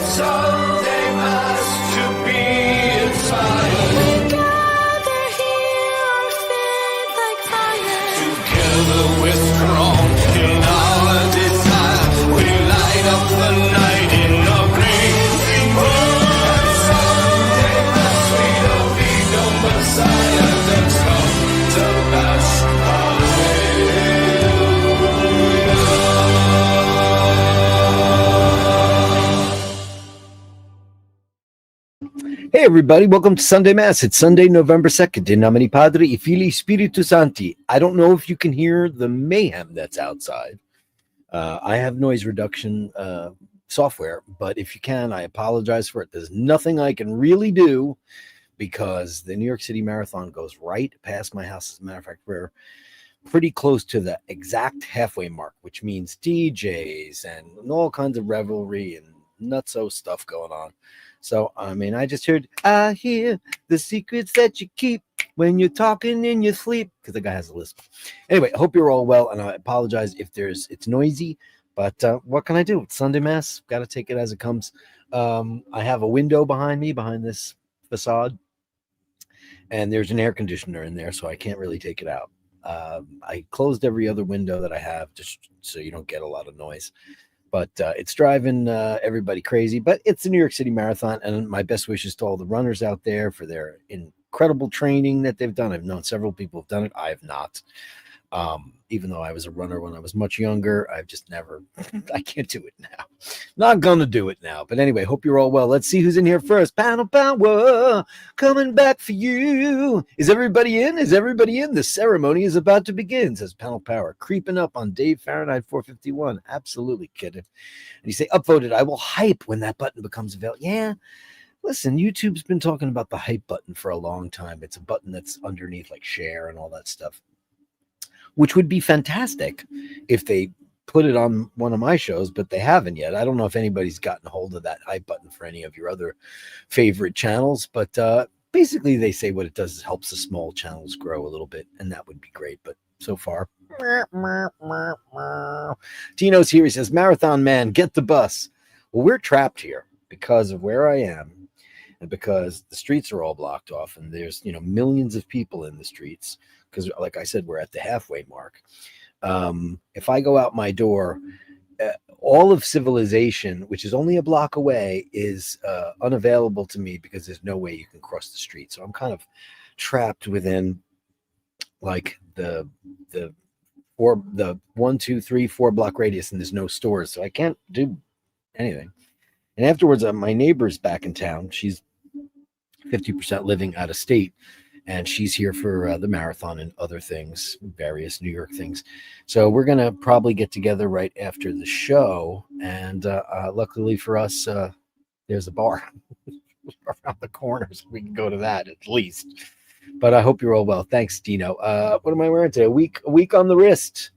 Sunday mass to be inside. We gather here, our faith like fire. Together we're strong in our desire. We light up the night in a blazing world. Sunday mass, we don't need no Messiah. That's come to bash Hey everybody, welcome to Sunday Mass. It's Sunday, November 2nd. In nomine Padre e Filii Spiritus Sancti. I don't know if you can hear the mayhem that's outside. I have noise reduction software, but if you can, I apologize for it. There's nothing I can really do because the New York City Marathon goes right past my house. As a matter of fact, we're pretty close to the exact halfway mark, which means DJs and all kinds of revelry and nutso stuff going on. So, I mean, I just heard, I hear the secrets that you keep when you're talking in your sleep, because the guy has a lisp. Anyway, I hope you're all well, and I apologize if it's noisy, but what can I do? It's Sunday Mass. Got to take it as it comes. I have a window behind me, behind this facade, and there's an air conditioner in there, so I can't really take it out. I closed every other window that I have just so you don't get a lot of noise. But it's driving everybody crazy. But it's the New York City Marathon, and my best wishes to all the runners out there for their incredible training that they've done. I've known several people have done it. I have not. Even though I was a runner when I was much younger, I've just never, I can't do it now. Not going to do it now. But anyway, hope you're all well. Let's see who's in here first. Panel Power, coming back for you. Is everybody in? Is everybody in? The ceremony is about to begin, says Panel Power, creeping up on Dave Fahrenheit 451. Absolutely, kid. And you say, upvoted, I will hype when that button becomes available. Yeah. Listen, YouTube's been talking about the hype button for a long time. It's a button that's underneath like share and all that stuff, which would be fantastic if they put it on one of my shows, but they haven't yet. I don't know if anybody's gotten a hold of that hype button for any of your other favorite channels, but basically they say what it does is helps the small channels grow a little bit, and that would be great. But so far, Tino's here. He says, Marathon Man, get the bus. Well, we're trapped here because of where I am and because the streets are all blocked off and there's, millions of people in the streets. Because like I said, we're at the halfway mark. If I go out my door, all of civilization, which is only a block away, is unavailable to me because there's no way you can cross the street. So I'm kind of trapped within like the 1, 2, 3, 4 block radius, and there's no stores. So I can't do anything. And afterwards, my neighbor's back in town. She's 50% living out of state. And she's here for the marathon and other things, various New York things. So we're going to probably get together right after the show. And luckily for us, there's a bar around the corner, so we can go to that at least. But I hope you're all well. Thanks, Dino. What am I wearing today? A week on the wrist.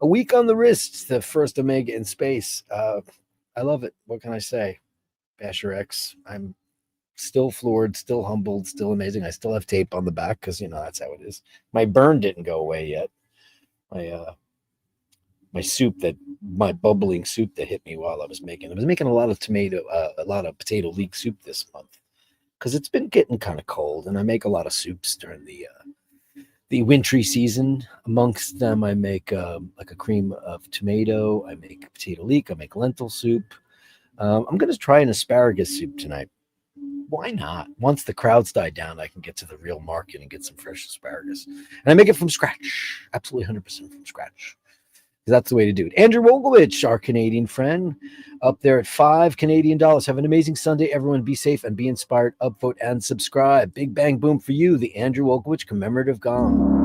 A week on the wrist, the first Omega in space. I love it. What can I say? Basherdirk. I'm still floored, still humbled, still amazing. I still have tape on the back because that's how it is. My burn didn't go away yet. My bubbling soup that hit me while I was making a lot of potato leek soup this month because it's been getting kind of cold, and I make a lot of soups during the wintry season. Amongst them, I make like a cream of tomato. I make potato leek. I make lentil soup. I'm going to try an asparagus soup tonight. Why not? Once the crowds die down, I can get to the real market and get some fresh asparagus. And I make it from scratch. Absolutely 100% from scratch. That's the way to do it. Andrew Woglowich, our Canadian friend, up there at $5 Canadian. Have an amazing Sunday. Everyone be safe and be inspired. Upvote and subscribe. Big bang boom for you. The Andrew Woglowich commemorative gong.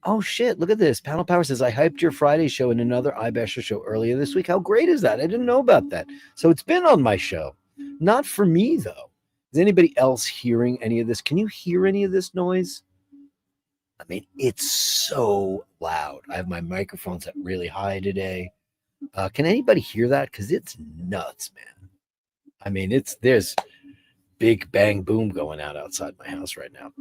Oh, shit. Look at this. Panel Power says, I hyped your Friday show in another iBasher show earlier this week. How great is that? I didn't know about that. So it's been on my show. Not for me, though. Is anybody else hearing any of this? Can you hear any of this noise? I mean, it's so loud. I have my microphone set really high today. Can anybody hear that? Because it's nuts, man. I mean, there's big bang boom going out outside my house right now.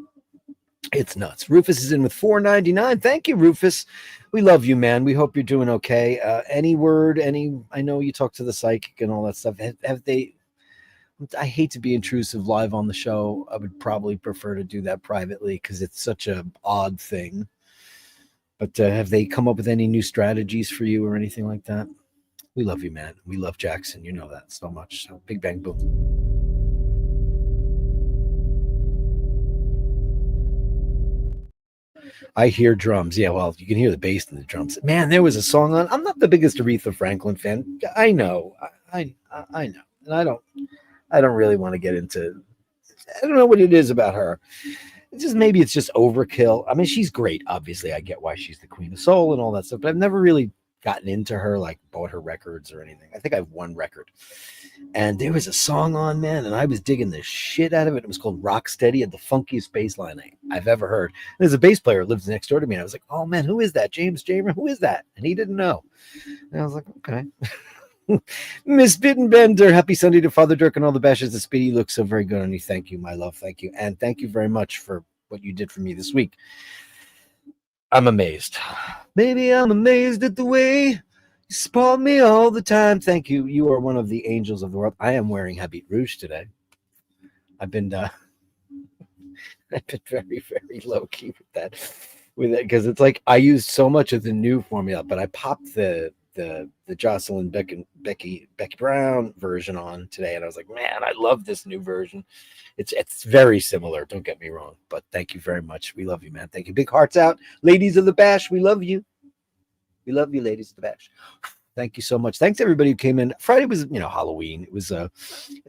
It's nuts. Rufus is in with $4.99. Thank you, Rufus. We love you, man. We hope you're doing okay. Any word, I know you talk to the psychic and all that stuff. Have they, I hate to be intrusive live on the show. I would probably prefer to do that privately because it's such a odd thing. But have they come up with any new strategies for you or anything like that? We love you, man. We love Jackson. You know that so much. So big bang boom. I hear drums. Yeah, well, you can hear the bass in the drums. Man, there was a song on. I'm not the biggest Aretha Franklin fan. I know. I know. And I don't really want to get into, I don't know what it is about her. It's just maybe it's just overkill. I mean, she's great. Obviously, I get why she's the queen of soul and all that stuff, but I've never really gotten into her, like bought her records or anything. I think I have one record. And there was a song on, man, and I was digging the shit out of it. It was called Rock Steady, and the funkiest bass line I've ever heard. And there's a bass player who lives next door to me, and I was like, oh man, who is that? James Jamer? Who is that? And he didn't know. And I was like, okay. Miss Bittenbender, happy Sunday to Father Dirk and all the Bashers. The Speedy looks so very good on you. Thank you, my love. Thank you. And thank you very much for what you did for me this week. I'm amazed. Baby, I'm amazed at the way you support me all the time. Thank you. You are one of the angels of the world. I am wearing Habit Rouge today. I've been I've been very, very low key with it because it's like I used so much of the new formula, but I popped the Jocelyn Becky Brown version on today, and I was like, man, I love this new version. It's very similar, don't get me wrong, but thank you very much. We love you, man. Thank you. Big hearts out, ladies of the bash. We love you. We love you, ladies of the bash. Thank you so much. Thanks everybody who came in. Friday was, Halloween. It was a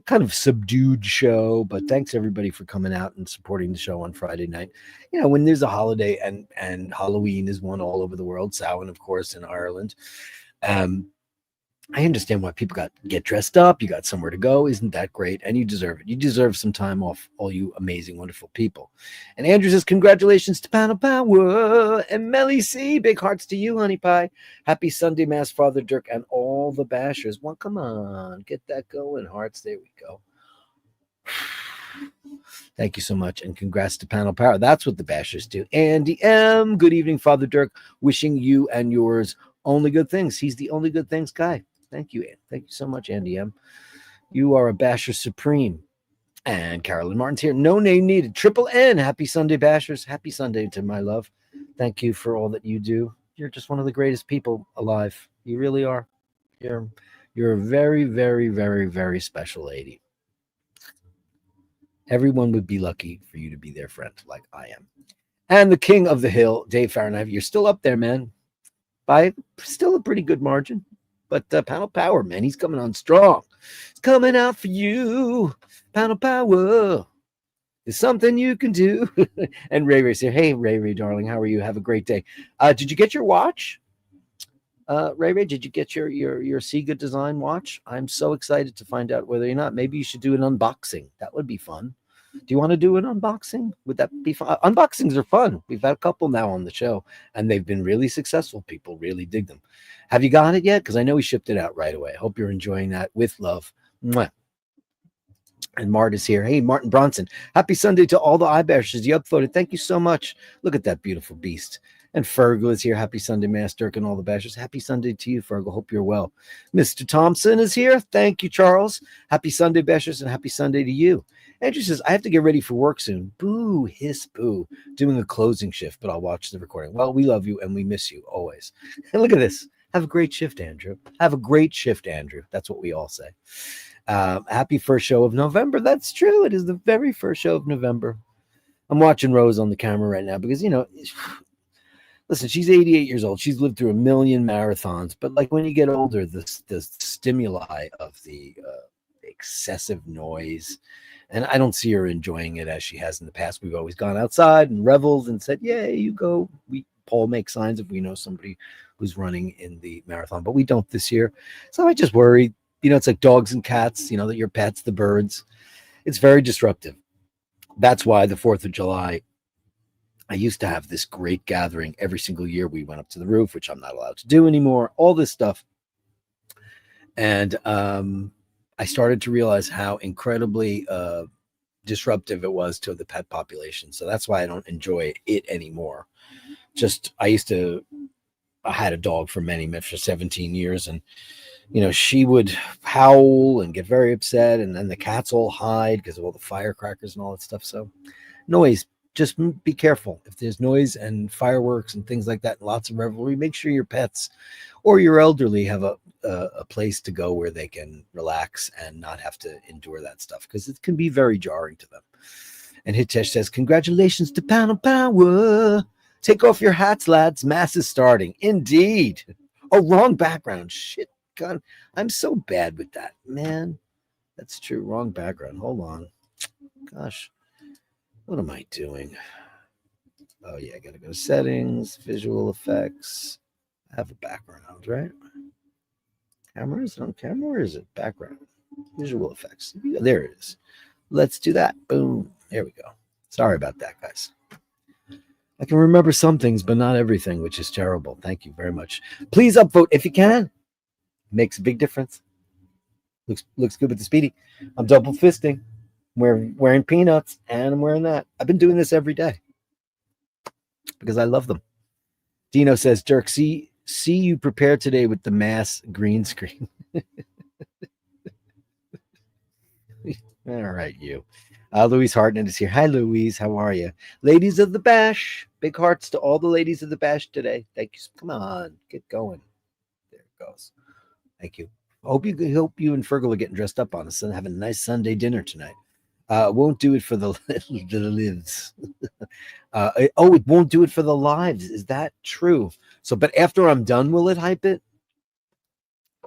kind of subdued show, but thanks everybody for coming out and supporting the show on Friday night. When there's a holiday and Halloween is one all over the world, Samhain, of course, in Ireland. I understand why people get dressed up. You got somewhere to go. Isn't that great? And you deserve it. You deserve some time off, all you amazing, wonderful people. And Andrew says, congratulations to Panel Power. And Melly C, big hearts to you, honey pie. Happy Sunday Mass, Father Dirk, and all the Bashers. Well, come on, get that going, hearts. There we go. Thank you so much. And congrats to Panel Power. That's what the Bashers do. Andy M, good evening, Father Dirk. Wishing you and yours only good things. He's the only good things guy. Thank you. Thank you so much, Andy M. You are a Basher Supreme. And Carolyn Martin's here. No name needed. Triple N. Happy Sunday, Bashers. Happy Sunday to my love. Thank you for all that you do. You're just one of the greatest people alive. You really are. You're a very, very, very, very special lady. Everyone would be lucky for you to be their friend like I am. And the king of the hill, Dave Fahrenheit. You're still up there, man. By still a pretty good margin. But Panel Power, man, he's coming on strong. It's coming out for you. Panel Power. There's something you can do. And Ray Ray's here. Hey, Ray, darling, how are you? Have a great day. Did you get your watch? Ray, did you get your Sega design watch? I'm so excited to find out whether or not. Maybe you should do an unboxing. That would be fun. Do you want to do an unboxing? Would that be fun? Unboxings are fun. We've had a couple now on the show, and they've been really successful. People really dig them. Have you got it yet? Because I know we shipped it out right away. I hope you're enjoying that. With love. Mwah. And Mart is here. Hey, Martin Bronson. Happy Sunday to all the iBashers. You uploaded. Thank you so much. Look at that beautiful beast. And Fergal is here. Happy Sunday, Mass Dirk, and all the Bashers. Happy Sunday to you, Fergal. Hope you're well. Mr. Thompson is here. Thank you, Charles. Happy Sunday, Bashers, and happy Sunday to you. Andrew says, I have to get ready for work soon. Boo, hiss, boo. Doing a closing shift, but I'll watch the recording. Well, we love you, and we miss you always. And look at this. Have a great shift, Andrew. Have a great shift, Andrew. That's what we all say. Happy first show of November. That's true. It is the very first show of November. I'm watching Rose on the camera right now because, listen, she's 88 years old. She's lived through a million marathons. But like when you get older, the stimuli of the excessive noise, and I don't see her enjoying it as she has in the past. We've always gone outside and reveled and said, yeah, you go. Paul makes signs if we know somebody who's running in the marathon, but we don't this year. So I just worry, it's like dogs and cats, that your pets, the birds. It's very disruptive. That's why the 4th of July, I used to have this great gathering every single year. We went up to the roof, which I'm not allowed to do anymore, all this stuff. And I started to realize how incredibly disruptive it was to the pet population. So that's why I don't enjoy it anymore. I had a dog for for 17 years, and she would howl and get very upset, and then the cats all hide because of all the firecrackers and all that stuff. So noise, just be careful. If there's noise and fireworks and things like that, and lots of revelry, make sure your pets or your elderly have a place to go where they can relax and not have to endure that stuff, because it can be very jarring to them. And Hitesh says, congratulations to Panel Power. Take off your hats, lads. Mass is starting. Indeed. Oh, wrong background. Shit. God, I'm so bad with that, man. That's true. Wrong background. Hold on. Gosh. What am I doing? Oh, yeah. I got to go to settings, visual effects. I have a background, right? Camera? Is it on camera or is it background? Visual effects. There it is. Let's do that. Boom. There we go. Sorry about that, guys. I can remember some things, but not everything, which is terrible. Thank you very much. Please upvote if you can. Makes a big difference. Looks good with the Speedy. I'm double fisting. Wearing peanuts, and I'm wearing that. I've been doing this every day because I love them. Dino says, Dirk, see you prepare today with the mass green screen. All right, you. Louise Hartnett is here. Hi, Louise. How are you? Ladies of the Bash. Big hearts to all the ladies of the Bash today. Thank you. Come on. Get going. There it goes. Thank you. Hope you and Fergal are getting dressed up on us and having a nice Sunday dinner tonight. Won't do it for the lives. It won't do it for the lives. Is that true? So, but after I'm done, will it hype it?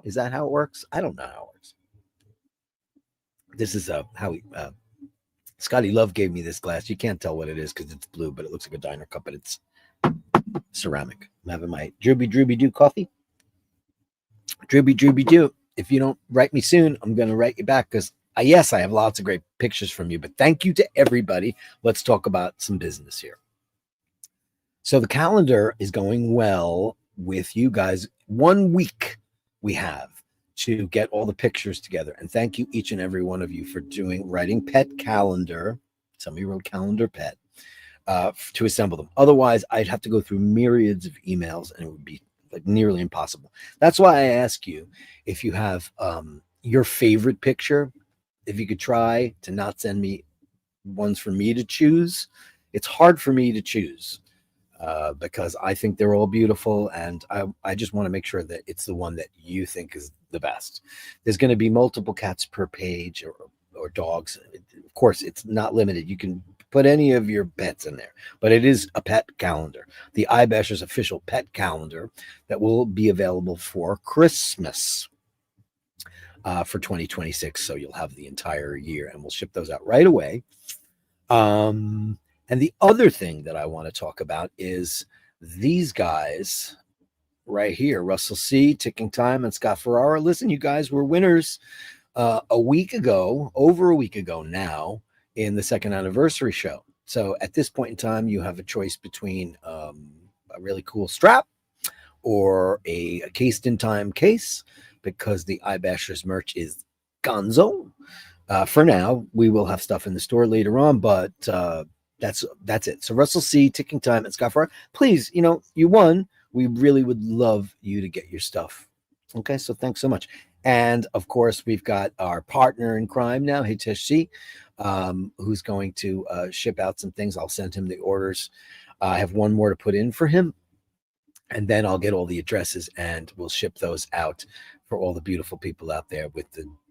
Is that how it works? I don't know how it works. This is how Scotty Love gave me this glass. You can't tell what it is because it's blue, but it looks like a diner cup, but it's ceramic. I'm having my Drooby Doo coffee. Drooby Doo. If you don't write me soon, I'm going to write you back because, yes, I have lots of great pictures from you, but thank you to everybody. Let's talk about some business here. So the calendar is going well with you guys. 1 week we have to get all the pictures together. And thank you, each and every one of you, for writing pet calendar. Somebody wrote calendar pet to assemble them. Otherwise, I'd have to go through myriads of emails and it would be like nearly impossible. That's why I ask you, if you have your favorite picture, if you could try to not send me ones for me to choose. It's hard for me to choose because I think they're all beautiful, and I just want to make sure that it's the one that you think is the best. There's going to be multiple cats per page or dogs. Of course, it's not limited. You can put any of your pets in there, but it is a pet calendar, the iBashers official pet calendar that will be available for Christmas for 2026. So you'll have the entire year, and we'll ship those out right away. And the other thing that I want to talk about is these guys right here, Russell C., Ticking Time, and Scott Ferrara. Listen, you guys were winners over a week ago now, in the second anniversary show. So at this point in time, you have a choice between a really cool strap or a cased in time case, because the iBashers merch is gonzo. For now, we will have stuff in the store later on, but that's it. So Russell C., Ticking Time, and Scott Farrar, please, you won. We really would love you to get your stuff. Okay, so thanks so much. And of course, we've got our partner in crime now, Hitesh C., who's going to ship out some things. I'll send him the orders. I have one more to put in for him, and then I'll get all the addresses and we'll ship those out for all the beautiful people out there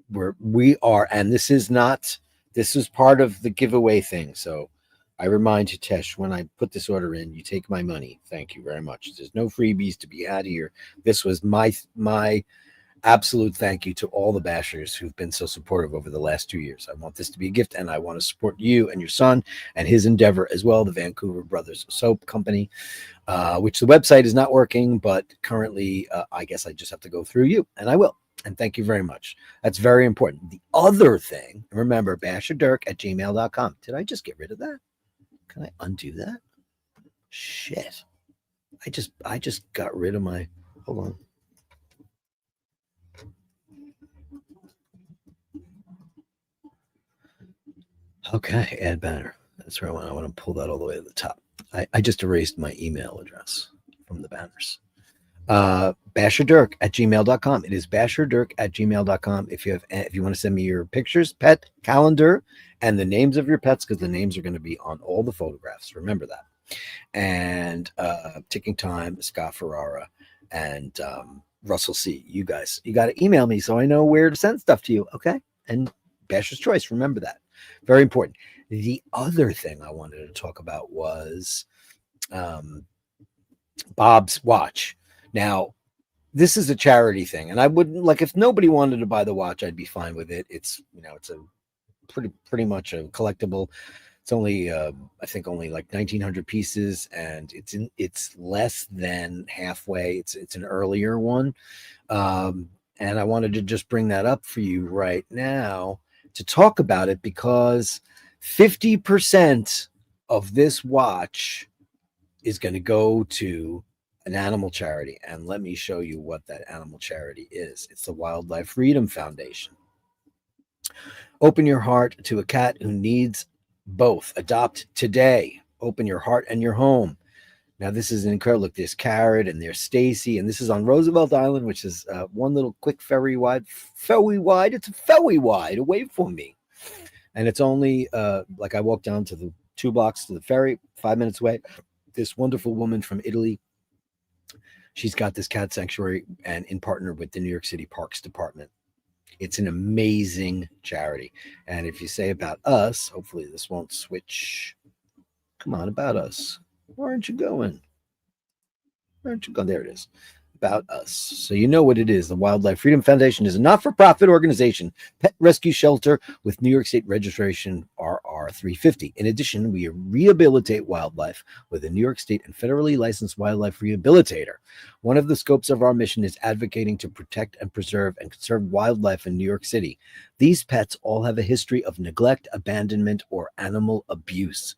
where we are. And this is part of the giveaway thing. So I remind you, Tesh, when I put this order in, you take my money. Thank you very much. There's no freebies to be had here. This was my absolute thank you to all the bashers who've been so supportive over the last 2 years. I want this to be a gift, and I want to support you and your son and his endeavor as well, the Vancouver Brothers Soap Company, which the website is not working, but currently I guess I just have to go through you, and I will. And thank you very much. That's very important. The other thing, remember, Basherdirk@gmail.com. Did I just get rid of that? Can I undo that? Shit. I just got rid of my, hold on. Okay, add banner. That's where I want to pull that all the way to the top. I just erased my email address from the banners. Basherdirk@gmail.com. It is basherdirk@gmail.com. If you want to send me your pictures, pet calendar, and the names of your pets, because the names are going to be on all the photographs. Remember that. And Ticking Time, Scott Ferrara, and Russell C. You guys, you got to email me so I know where to send stuff to you. Okay. And Basher's Choice. Remember that. Very important. The other thing I wanted to talk about was Bob's watch. Now, this is a charity thing, and I wouldn't like if nobody wanted to buy the watch, I'd be fine with it. It's it's a pretty much a collectible. It's only I think only like 1,900 pieces, and it's less than halfway. It's an earlier one, and I wanted to just bring that up for you right now to talk about it because 50% of this watch is going to go to an animal charity. And let me show you what that animal charity is. It's the Wildlife Freedom Foundation. Open your heart to a cat who needs both. Adopt today. Open your heart and your home. Now, this is incredible. Look, there's Carrot and there's Stacy, and this is on Roosevelt Island, which is one little quick ferry wide. It's a ferry wide away from me. And it's only like I walked down to the 2 blocks to the ferry, 5 minutes away. This wonderful woman from Italy, she's got this cat sanctuary and in partner with the New York City Parks Department. It's an amazing charity. And if you say about us, hopefully this won't switch. Come on, about us. Where aren't you going? Where aren't you going? There it is. About us. So you know what it is. The Wildlife Freedom Foundation is a not-for-profit organization, pet rescue shelter with New York State registration RR 350. In addition, we rehabilitate wildlife with a New York State and federally licensed wildlife rehabilitator. One of the scopes of our mission is advocating to protect and preserve and conserve wildlife in New York City. These pets all have a history of neglect, abandonment, or animal abuse.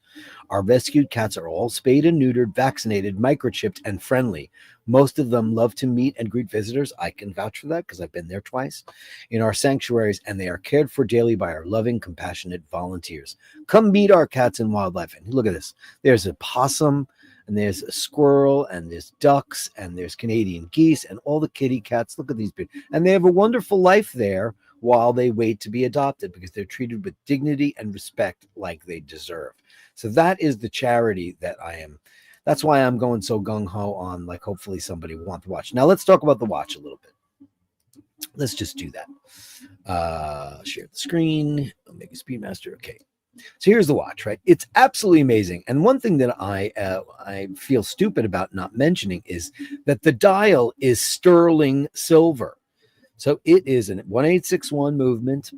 Our rescued cats are all spayed and neutered, vaccinated, microchipped, and friendly. Most of them love to meet and greet visitors. I can vouch for that because I've been there twice in our sanctuaries, and they are cared for daily by our loving, compassionate volunteers. Come meet our cats and wildlife. And look at this. There's a possum, and there's a squirrel, and there's ducks, and there's Canadian geese, and all the kitty cats. Look at these people. And they have a wonderful life there while they wait to be adopted because they're treated with dignity and respect like they deserve. So that is the charity that I am. That's why I'm going so gung-ho on, like, hopefully somebody will want to watch. Now, let's talk about the watch a little bit. Let's just do that. Share the screen. Omega Speedmaster. Okay. So here's the watch, right? It's absolutely amazing. And one thing that I feel stupid about not mentioning is that the dial is sterling silver. So it is an 1861 movement.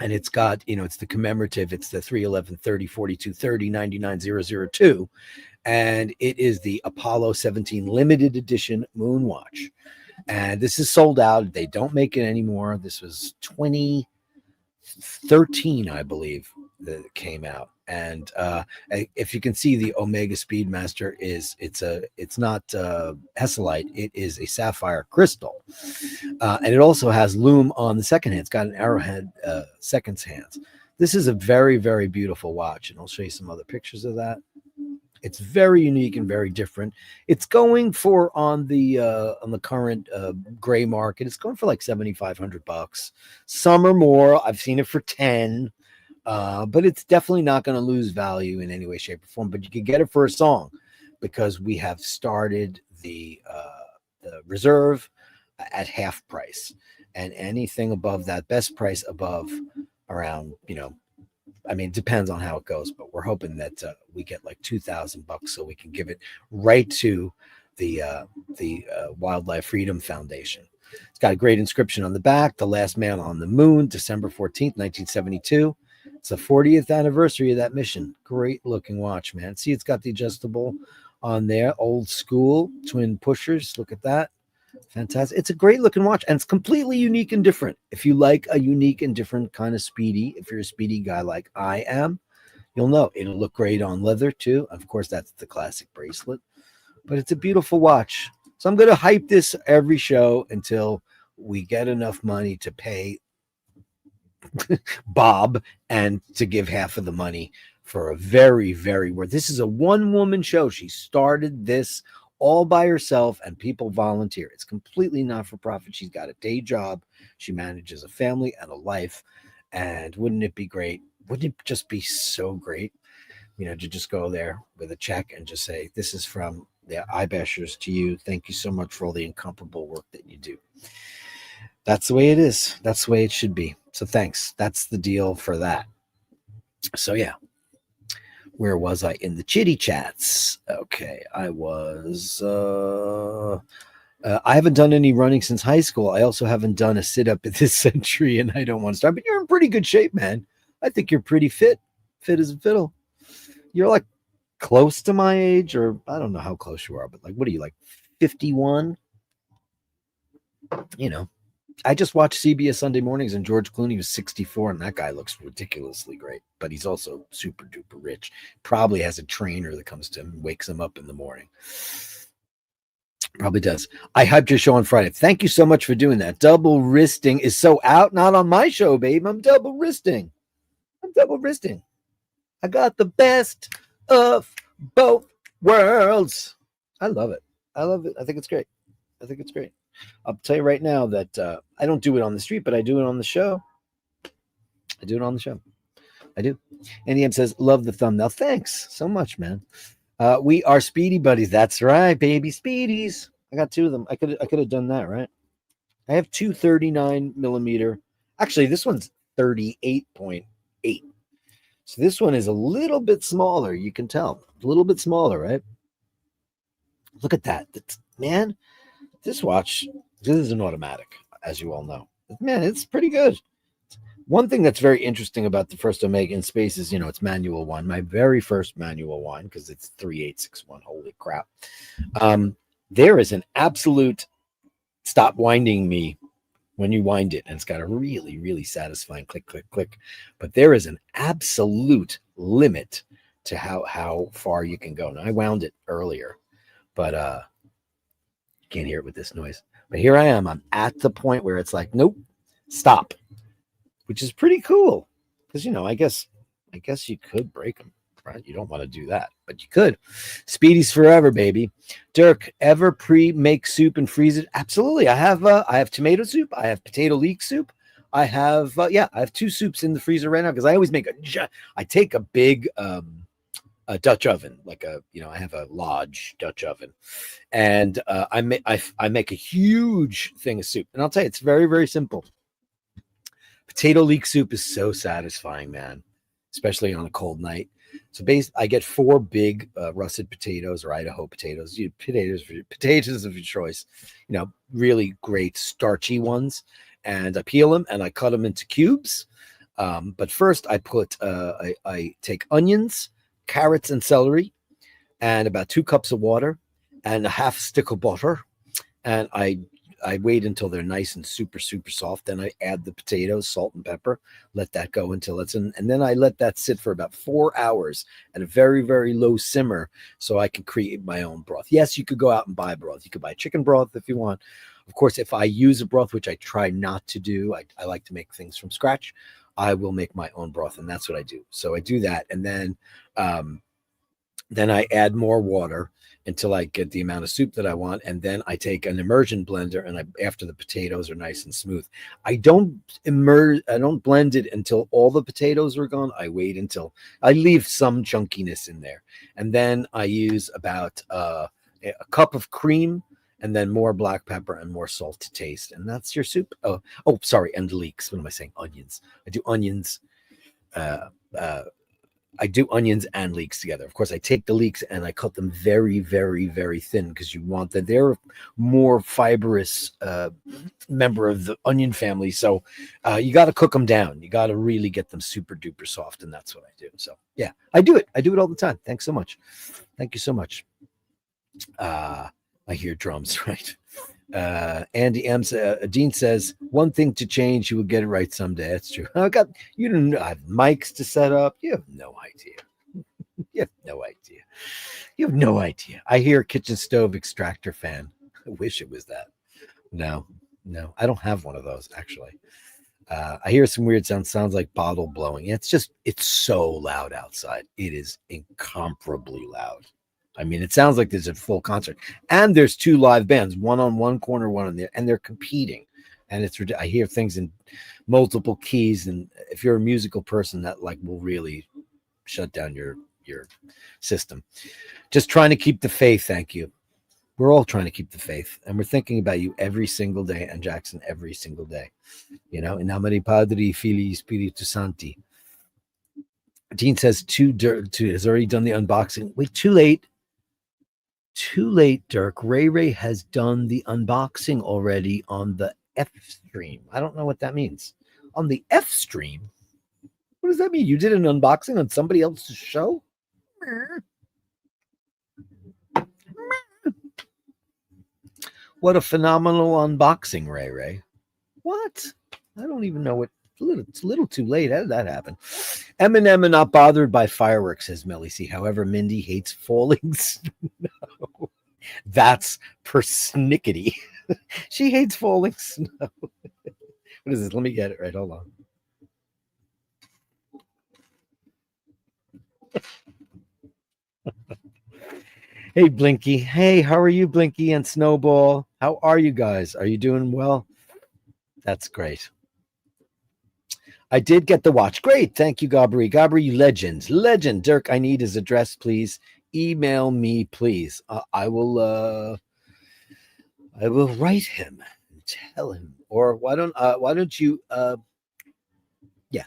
And it's got, it's the commemorative. It's the 311 30 42 30 99 002. And it is the Apollo 17 limited edition moon watch. And this is sold out. They don't make it anymore. This was 2013, I believe, that it came out. And if you can see, the Omega Speedmaster it's not Hesselite. It is a sapphire crystal. And it also has lume on the second hand. It's got an arrowhead seconds hands. This is a very, very beautiful watch. And I'll show you some other pictures of that. It's very unique and very different. It's going for on the current gray market. It's going for like $7,500. Some are more. I've seen it for 10, but it's definitely not going to lose value in any way, shape, or form. But you can get it for a song because we have started the reserve at half price, and anything above that, best price above around it depends on how it goes, but we're hoping that we get like $2,000 so we can give it right to the Wildlife Freedom Foundation. It's got a great inscription on the back: "The Last Man on the Moon, December 14th, 1972. It's the 40th anniversary of that mission. Great looking watch, man. See, it's got the adjustable on there, old school twin pushers. Look at that. Fantastic. It's a great looking watch, and it's completely unique and different. If you like a unique and different kind of speedy, if you're a speedy guy like I am, you'll know it'll look great on leather too. Of course, that's the classic bracelet, but it's a beautiful watch. So I'm going to hype this every show until we get enough money to pay Bob and to give half of the money for a very, very worth. This is a one-woman show. She started this all by herself and people volunteer. It's completely not for profit. She's got a day job. She manages a family and a life. And wouldn't it be great? Wouldn't it just be so great, to just go there with a check and just say, this is from the iBashers to you. Thank you so much for all the incomparable work that you do. That's the way it is. That's the way it should be. So thanks. That's the deal for that. So yeah. Where was I in the chitty chats? Okay, I was. I haven't done any running since high school. I also haven't done a sit up this century, and I don't want to start. But you're in pretty good shape, man. I think you're pretty fit as a fiddle. You're like close to my age, or I don't know how close you are, but like, what are you, like 51? I just watched CBS Sunday Mornings, and George Clooney was 64, and that guy looks ridiculously great. But he's also super duper rich. Probably has a trainer that comes to him and wakes him up in the morning. Probably does. I hyped your show on Friday. Thank you so much for doing that. Double wristing is so out. Not on my show, babe. I'm double wristing. I got the best of both worlds. I love it. I think it's great. I'll tell you right now that I don't do it on the street, but I do it on the show. I do. NEM says, love the thumbnail. Thanks so much, man. We are Speedy Buddies. That's right, baby. Speedies. I got two of them. I could have done that, right? I have two 39 millimeter. Actually, this one's 38.8. So this one is a little bit smaller. You can tell. A little bit smaller, right? Look at that. Man, this watch, this is an automatic, as you all know. Man, it's pretty good. One thing that's very interesting about the first Omega in space is, it's manual one. My very first manual one, because it's 3861. Holy crap. There is an absolute stop winding me when you wind it, and it's got a really, really satisfying click, click, click. But there is an absolute limit to how far you can go. Now, I wound it earlier, but you can't hear it with this noise. But here I am. I'm at the point where it's like, nope, stop, which is pretty cool. Because, I guess you could break them, right? You don't want to do that, but you could. Speedy's forever, baby. Dirk, ever pre-make soup and freeze it? Absolutely. I have tomato soup. I have potato leek soup. I have two soups in the freezer right now because I always make I take a big a Dutch oven, like I have a Lodge Dutch oven, and I make a huge thing of soup. And I'll tell you, it's very, very simple. Potato leek soup is so satisfying, man, especially on a cold night. So I get 4 big russet potatoes or Idaho potatoes. Potatoes of your choice. Really great starchy ones, and I peel them and I cut them into cubes. But first, I put I take onions, carrots, and celery, and about 2 cups of water, and a half stick of butter, and I wait until they're nice and super, super soft. Then I add the potatoes, salt and pepper, let that go until it's in, and then I let that sit for about 4 hours at a very, very low simmer so I can create my own broth. Yes, you could go out and buy broth. You could buy chicken broth if you want. Of course, if I use a broth, which I try not to do, I like to make things from scratch, I will make my own broth, and that's what I do. So I do that, and then I add more water until I get the amount of soup that I want, and then I take an immersion blender, and after the potatoes are nice and smooth, I don't blend it until all the potatoes are gone. I wait until I leave some chunkiness in there, and then I use about a cup of cream, and then more black pepper and more salt to taste, and that's your soup. Oh, sorry, and leeks. What am I saying? Onions. I do onions. I do onions and leeks together. Of course, I take the leeks and I cut them very, very, very thin because you want that. They're a more fibrous member of the onion family. So you got to cook them down. You got to really get them super duper soft. And that's what I do. So yeah, I do it. I do it all the time. Thanks so much. Thank you so much. I hear drums, right? Andy M. Dean says, one thing to change, you will get it right someday. That's true. I have mics to set up. You have no idea. You have no idea. I hear kitchen stove extractor fan. I wish it was that. No, I don't have one of those, actually. I hear some weird sounds like bottle blowing. It's so loud outside. It is incomparably loud. I mean, it sounds like there's a full concert, and there's two live bands, one on one corner, one on the, and they're competing. And I hear things in multiple keys, and if you're a musical person, that like will really shut down your system. Just trying to keep the faith. Thank you. We're all trying to keep the faith, and we're thinking about you every single day, and Jackson every single day. In nomine Padri, Filii, Spiritus Sancti. Dean says Dirk has already done the unboxing. Wait, too late. Too late, Dirk. Ray has done the unboxing already on the F stream. I don't know what that means. On the F stream? What does that mean? You did an unboxing on somebody else's show? What a phenomenal unboxing, Ray. What? I don't even know what. It's a little too late. How did that happen? Eminem are not bothered by fireworks, says Melly C. However, Mindy hates falling snow. That's persnickety. She hates falling snow. What is this? Let me get it right. Hold on. Hey, Blinky. Hey, how are you, Blinky and Snowball? How are you guys? Are you doing well? That's great. I did get the watch. Great. Thank you, Gabri. Gabri, you legend. Dirk, I need his address, please. Email me, please. I will write him and tell him. Or why don't you yeah.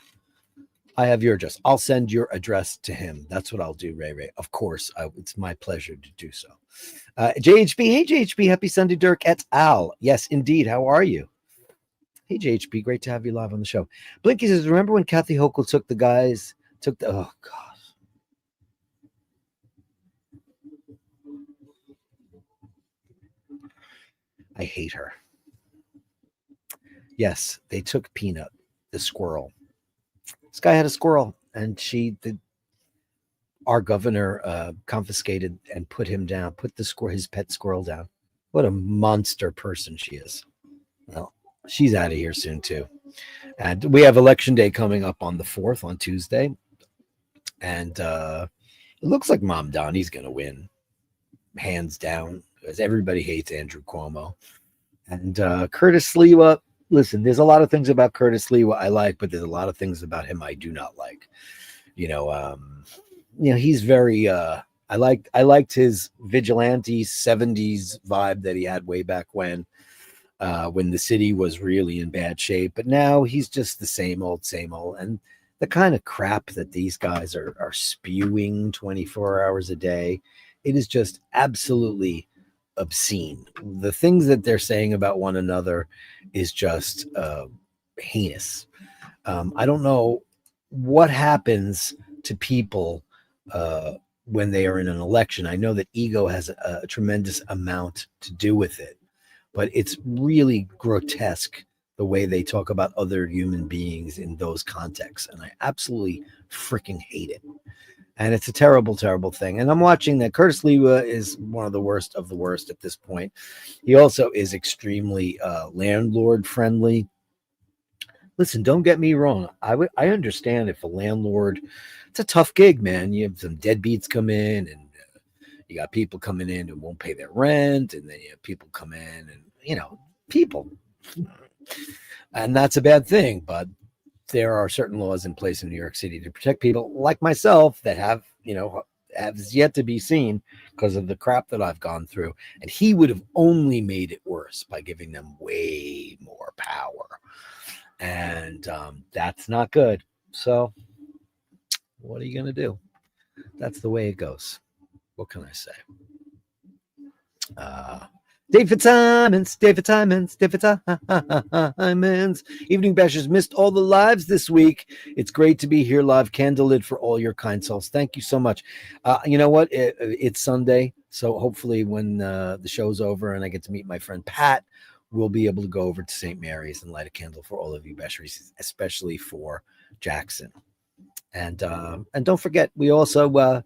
I have your address. I'll send your address to him. That's what I'll do, Ray. Of course, it's my pleasure to do so. JHB, hey JHB, happy Sunday, Dirk et al. Yes, indeed. How are you? Hey JHB, great to have you live on the show. Blinky says, remember when Kathy Hochul took the oh God. I hate her. Yes, they took Peanut, the squirrel. This guy had a squirrel, and our governor confiscated and put him down, put his pet squirrel down. What a monster person she is. Well, she's out of here soon too. And we have election day coming up on the 4th, on Tuesday. And it looks like Mom Donnie's going to win, hands down, because everybody hates Andrew Cuomo. And Curtis Lewa, listen, there's a lot of things about Curtis Lewa I like, but there's a lot of things about him I do not like. He's very I liked his vigilante 70s vibe that he had way back when the city was really in bad shape. But now he's just the same old. And the kind of crap that these guys are spewing 24 hours a day, it is just absolutely obscene. The things that they're saying about one another is just heinous. I don't know what happens to people when they are in an election. I know that ego has a tremendous amount to do with it, but it's really grotesque the way they talk about other human beings in those contexts. And I absolutely freaking hate it. And it's a terrible, terrible thing. And I'm watching that Curtis Lewa is one of the worst at this point. He also is extremely landlord friendly. Listen, don't get me wrong. I understand if a landlord, it's a tough gig, man. You have some deadbeats come in, and you got people coming in who won't pay their rent, and then you have people come in, and people, and that's a bad thing. But there are certain laws in place in New York City to protect people like myself that have yet to be seen because of the crap that I've gone through. And he would have only made it worse by giving them way more power. And that's not good. So what are you going to do? That's the way it goes. What can I say? David Simons. Evening Bashers missed all the lives this week. It's great to be here live. Candlelit for all your kind souls. Thank you so much. You know what? It's Sunday, so hopefully when the show's over and I get to meet my friend Pat, we'll be able to go over to St. Mary's and light a candle for all of you Bashers, especially for Jackson. And don't forget, we also want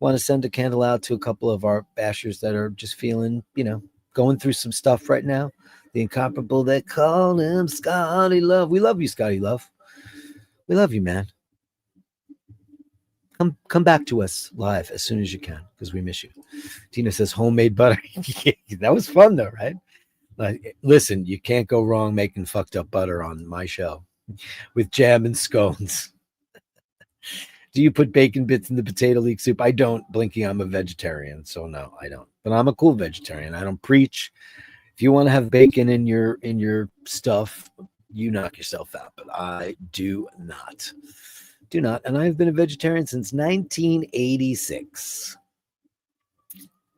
to send a candle out to a couple of our Bashers that are just feeling, going through some stuff right now. The incomparable, they call him Scotty Love. We love you, Scotty Love. We love you, man. Come back to us live as soon as you can because we miss you. Tina says homemade butter. That was fun though, right? Like, listen, you can't go wrong making fucked up butter on my show with jam and scones. Do you put bacon bits in the potato leek soup? I don't, Blinky. I'm a vegetarian, so no, I don't. But I'm a cool vegetarian. I don't preach. If you want to have bacon in your stuff, you knock yourself out. But I do not. Do not. And I've been a vegetarian since 1986.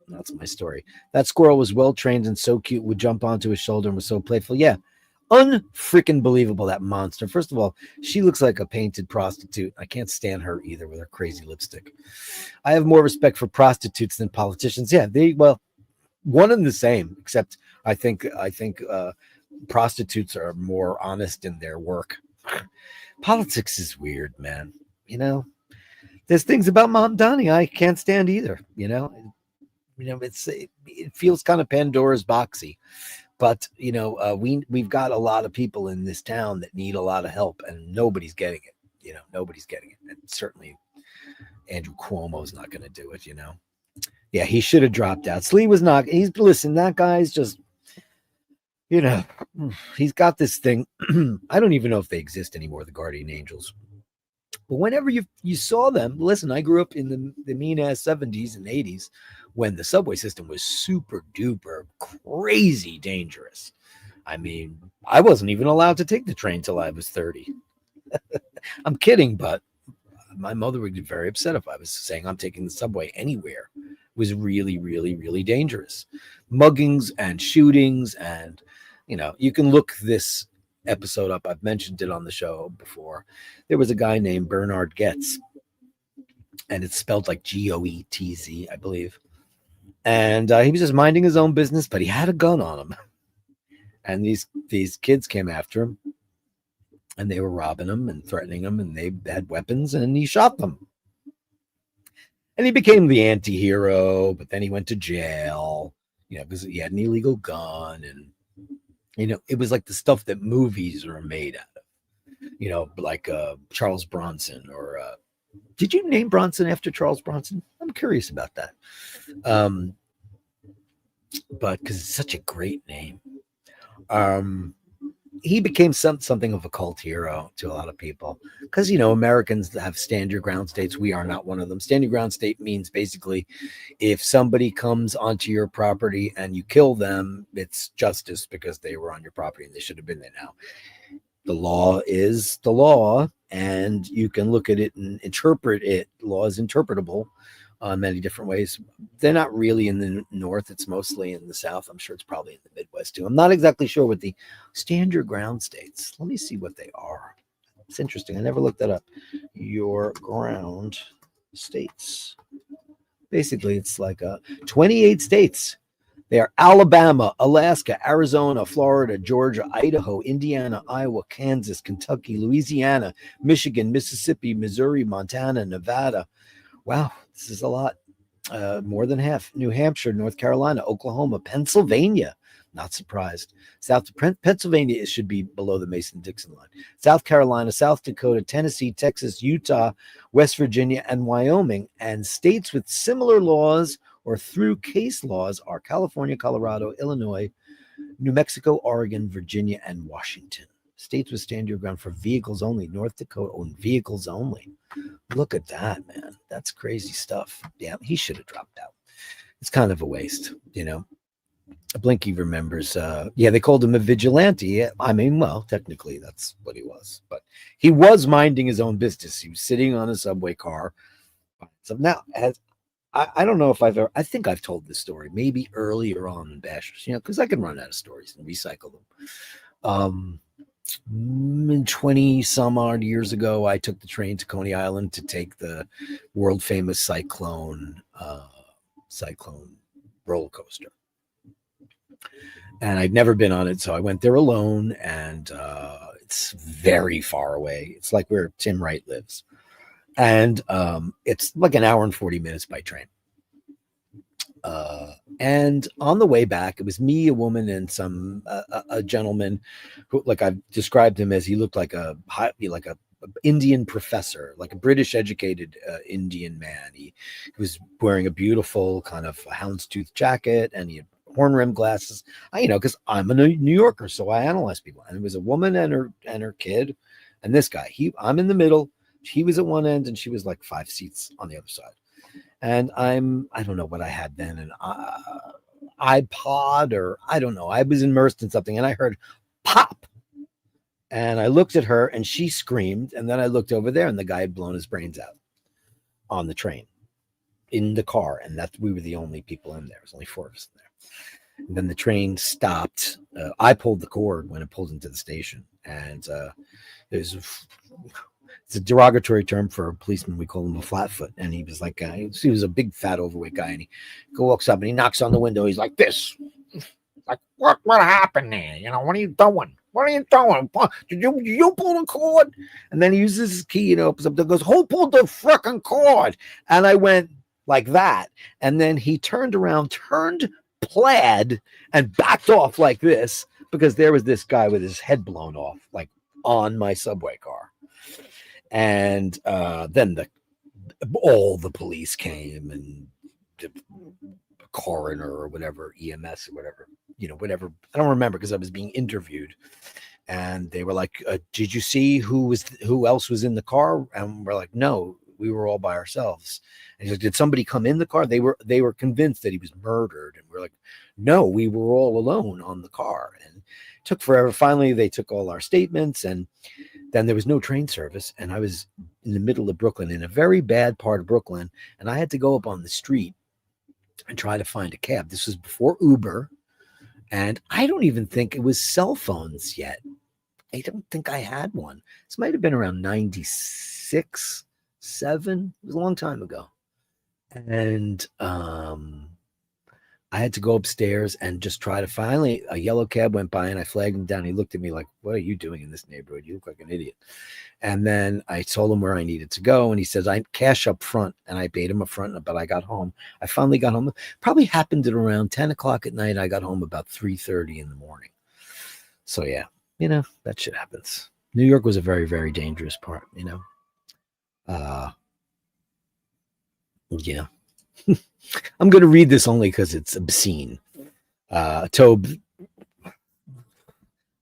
That's my story. That squirrel was well trained and so cute, would jump onto his shoulder and was so playful. Yeah. Unfreaking believable, that monster. First of all, she looks like a painted prostitute. I can't stand her either with her crazy lipstick. I have more respect for prostitutes than politicians. Yeah, one and the same, except I think prostitutes are more honest in their work. Politics is weird, man. There's things about Mom Donnie I can't stand either. It feels kind of Pandora's boxy. But we've got a lot of people in this town that need a lot of help, and nobody's getting it. Nobody's getting it, and certainly Andrew Cuomo's not going to do it. Yeah, he should have dropped out. Slee was not. Listen. That guy's just, he's got this thing. I don't even know if they exist anymore, the Guardian Angels. But whenever you saw them, listen, I grew up in the mean ass 70s and 80s when the subway system was super duper crazy dangerous. I mean, I wasn't even allowed to take the train till I was 30. I'm kidding, but my mother would get very upset if I was saying I'm taking the subway anywhere. It was really, really, really dangerous. Muggings and shootings, and you can look this episode up. I've mentioned it on the show before. There was a guy named Bernard Goetz, and it's spelled like Goetz, I believe. And he was just minding his own business, but he had a gun on him. And these kids came after him, and they were robbing him and threatening him, and they had weapons, and he shot them. And he became the anti-hero, but then he went to jail, because he had an illegal gun. And, it was like the stuff that movies are made out of, like Charles Bronson or did you name Bronson after Charles Bronson? I'm curious about that. But because it's such a great name. He became something of a cult hero to a lot of people because, Americans have stand your ground states. We are not one of them. Stand your ground state means basically if somebody comes onto your property and you kill them, it's justice because they were on your property and they should have been there. Now, the law is the law, and you can look at it and interpret it. Law is interpretable many different ways. They're not really in the North. It's mostly in the South. I'm sure it's probably in the Midwest too. I'm not exactly sure what the stand your ground states. Let me see what they are. It's interesting. I never looked that up. Your ground states. Basically, it's like 28 states. They are Alabama, Alaska, Arizona, Florida, Georgia, Idaho, Indiana, Iowa, Kansas, Kentucky, Louisiana, Michigan, Mississippi, Missouri, Montana, Nevada. Wow, this is a lot. More than half. New Hampshire, North Carolina, Oklahoma, Pennsylvania. Not surprised. Pennsylvania, it should be below the Mason-Dixon line. South Carolina, South Dakota, Tennessee, Texas, Utah, West Virginia, and Wyoming. And states with similar laws or through case laws are California, Colorado, Illinois, New Mexico, Oregon, Virginia, and Washington. States with stand your ground for vehicles only. North Dakota own vehicles only. Look at that, man. That's crazy stuff. Yeah, he should have dropped out. It's kind of a waste, Blinky remembers. They called him a vigilante. I mean, well, technically that's what he was. But he was minding his own business. He was sitting on a subway car. So now, I don't know if I think I've told this story maybe earlier on in Bashers, because I can run out of stories and recycle them. 20 some odd years ago, I took the train to Coney Island to take the world famous cyclone roller coaster. And I'd never been on it, so I went there alone, and it's very far away. It's like where Tim Wright lives. And it's like an hour and 40 minutes by train. And on the way back, it was me, a woman, and some a gentleman who, like I've described him as, he looked like a Indian professor, like a British educated Indian man. He was wearing a beautiful kind of houndstooth jacket, and he had horn rimmed glasses. Because I'm a New Yorker, so I analyze people. And it was a woman and her kid, and this guy. I'm in the middle. He was at one end, and she was like 5 seats on the other side. And I don't know what I had then, an iPod, or I don't know. I was immersed in something, and I heard pop. And I looked at her, and she screamed. And then I looked over there, and the guy had blown his brains out on the train, in the car. And we were the only people in there. There was only 4 of us in there. And then the train stopped. I pulled the cord when it pulled into the station. And it's a derogatory term for a policeman. We call him a flatfoot. And he was like, he was a big, fat, overweight guy. And he walks up and he knocks on the window. He's like this. Like, what happened there? What are you doing? What are you doing? Did you pull the cord? And then he uses his key and opens up the door, goes, who pulled the frickin' cord? And I went like that. And then he turned around, turned plaid, and backed off like this, because there was this guy with his head blown off, like on my subway car. And then all the police came, and the coroner or whatever, EMS or whatever, whatever. I don't remember, because I was being interviewed. And they were like, did you see who else was in the car? And we're like, no, we were all by ourselves. And he's like, did somebody come in the car? They were convinced that he was murdered. And we're like, no, we were all alone on the car. And it took forever. Finally, they took all our statements, and then there was no train service. And I was in the middle of Brooklyn, in a very bad part of Brooklyn. And I had to go up on the street and try to find a cab. This was before Uber. And I don't even think it was cell phones yet. I don't think I had one. This might have been around 96, 7. It was a long time ago. And I had to go upstairs and just try to, finally, a yellow cab went by, and I flagged him down. He looked at me like, what are you doing in this neighborhood? You look like an idiot. And then I told him where I needed to go. And he says, I cash up front. And I paid him up front, but I got home. I finally got home. Probably happened at around 10 o'clock at night. I got home about 3:30 in the morning. So yeah, that shit happens. New York was a very, very dangerous part, yeah. I'm going to read this only because it's obscene. Tobe,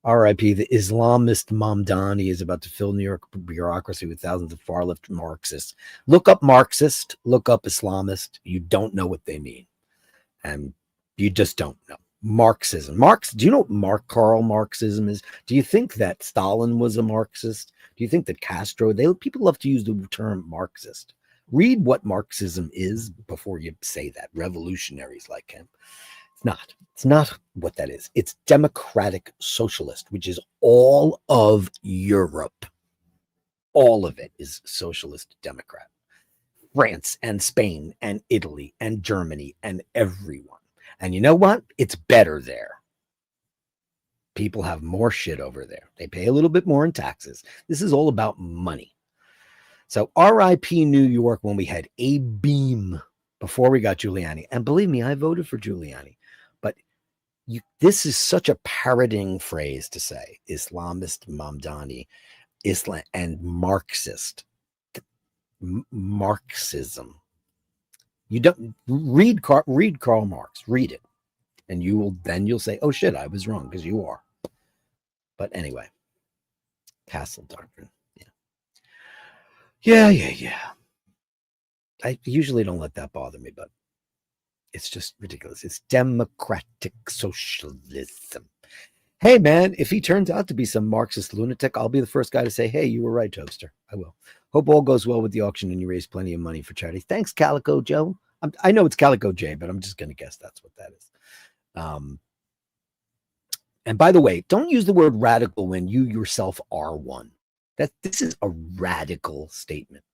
R.I.P. The Islamist Mamdani is about to fill New York bureaucracy with thousands of far-left Marxists. Look up Marxist, look up Islamist. You don't know what they mean. And you just don't know. Marxism. Do you know what Karl Marxism is? Do you think that Stalin was a Marxist? Do you think that Castro? People love to use the term Marxist. Read what Marxism is before you say that. Revolutionaries like him. It's not what that is. It's democratic socialist, which is all of Europe. All of it is socialist democrat. France and Spain and Italy and Germany and everyone. And you know what? It's better there. People have more shit over there. They pay a little bit more in taxes. This is all about money. So RIP New York when we had a beam before we got Giuliani. And believe me, I voted for Giuliani. But this is such a parroting phrase to say. Islamist, Mamdani, Islam, and Marxist. Marxism. You don't read Karl Marx. Read it. And you'll say, oh shit, I was wrong, because you are. But anyway. Castle Doctrine. Yeah. I usually don't let that bother me, but it's just ridiculous. It's democratic socialism. Hey, man, if he turns out to be some Marxist lunatic, I'll be the first guy to say, hey, you were right, Toaster. I will. Hope all goes well with the auction and you raise plenty of money for charity. Thanks, Calico Joe. I know it's Calico J, but I'm just going to guess that's what that is. And by the way, don't use the word radical when you yourself are one. This is a radical statement.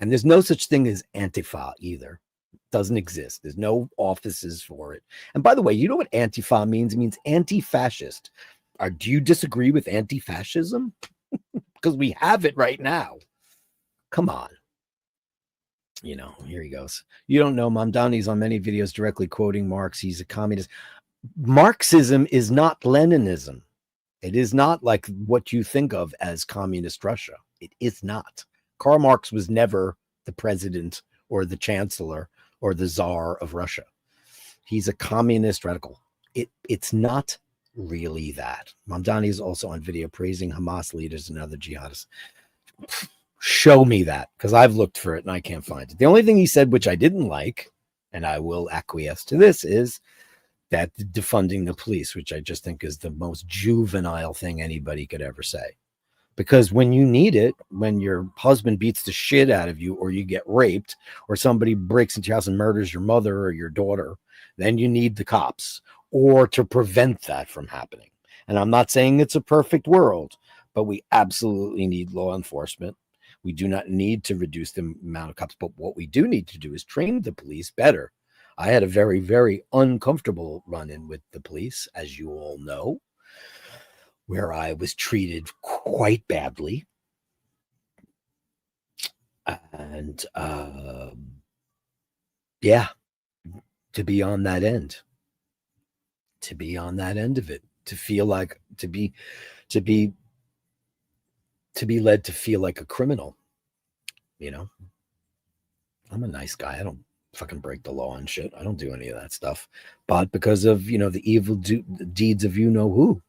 And there's no such thing as Antifa either. It doesn't exist. There's no offices for it. And by the way, you know what Antifa means? It means anti-fascist. Do you disagree with anti-fascism? Because we have it right now. Come on. Here he goes. You don't know Mamdani's on many videos directly quoting Marx. He's a communist. Marxism is not Leninism. It is not like what you think of as communist Russia. It is not. Karl Marx was never the president or the chancellor or the czar of Russia. He's a communist radical. It's not really that. Mamdani is also on video praising Hamas leaders and other jihadists. Show me that, because I've looked for it and I can't find it. The only thing he said, which I didn't like, and I will acquiesce to this, is that defunding the police, which I just think is the most juvenile thing anybody could ever say. Because when you need it, when your husband beats the shit out of you, or you get raped, or somebody breaks into your house and murders your mother or your daughter, then you need the cops, or to prevent that from happening. And I'm not saying it's a perfect world, but we absolutely need law enforcement. We do not need to reduce the amount of cops, but what we do need to do is train the police better. I had a very, very uncomfortable run-in with the police, as you all know, where I was treated quite badly. And yeah, to be on that end of it, to feel like, to be led to feel like a criminal. I'm a nice guy. I don't fucking break the law and shit. I don't do any of that stuff. But because of, the evil deeds of who,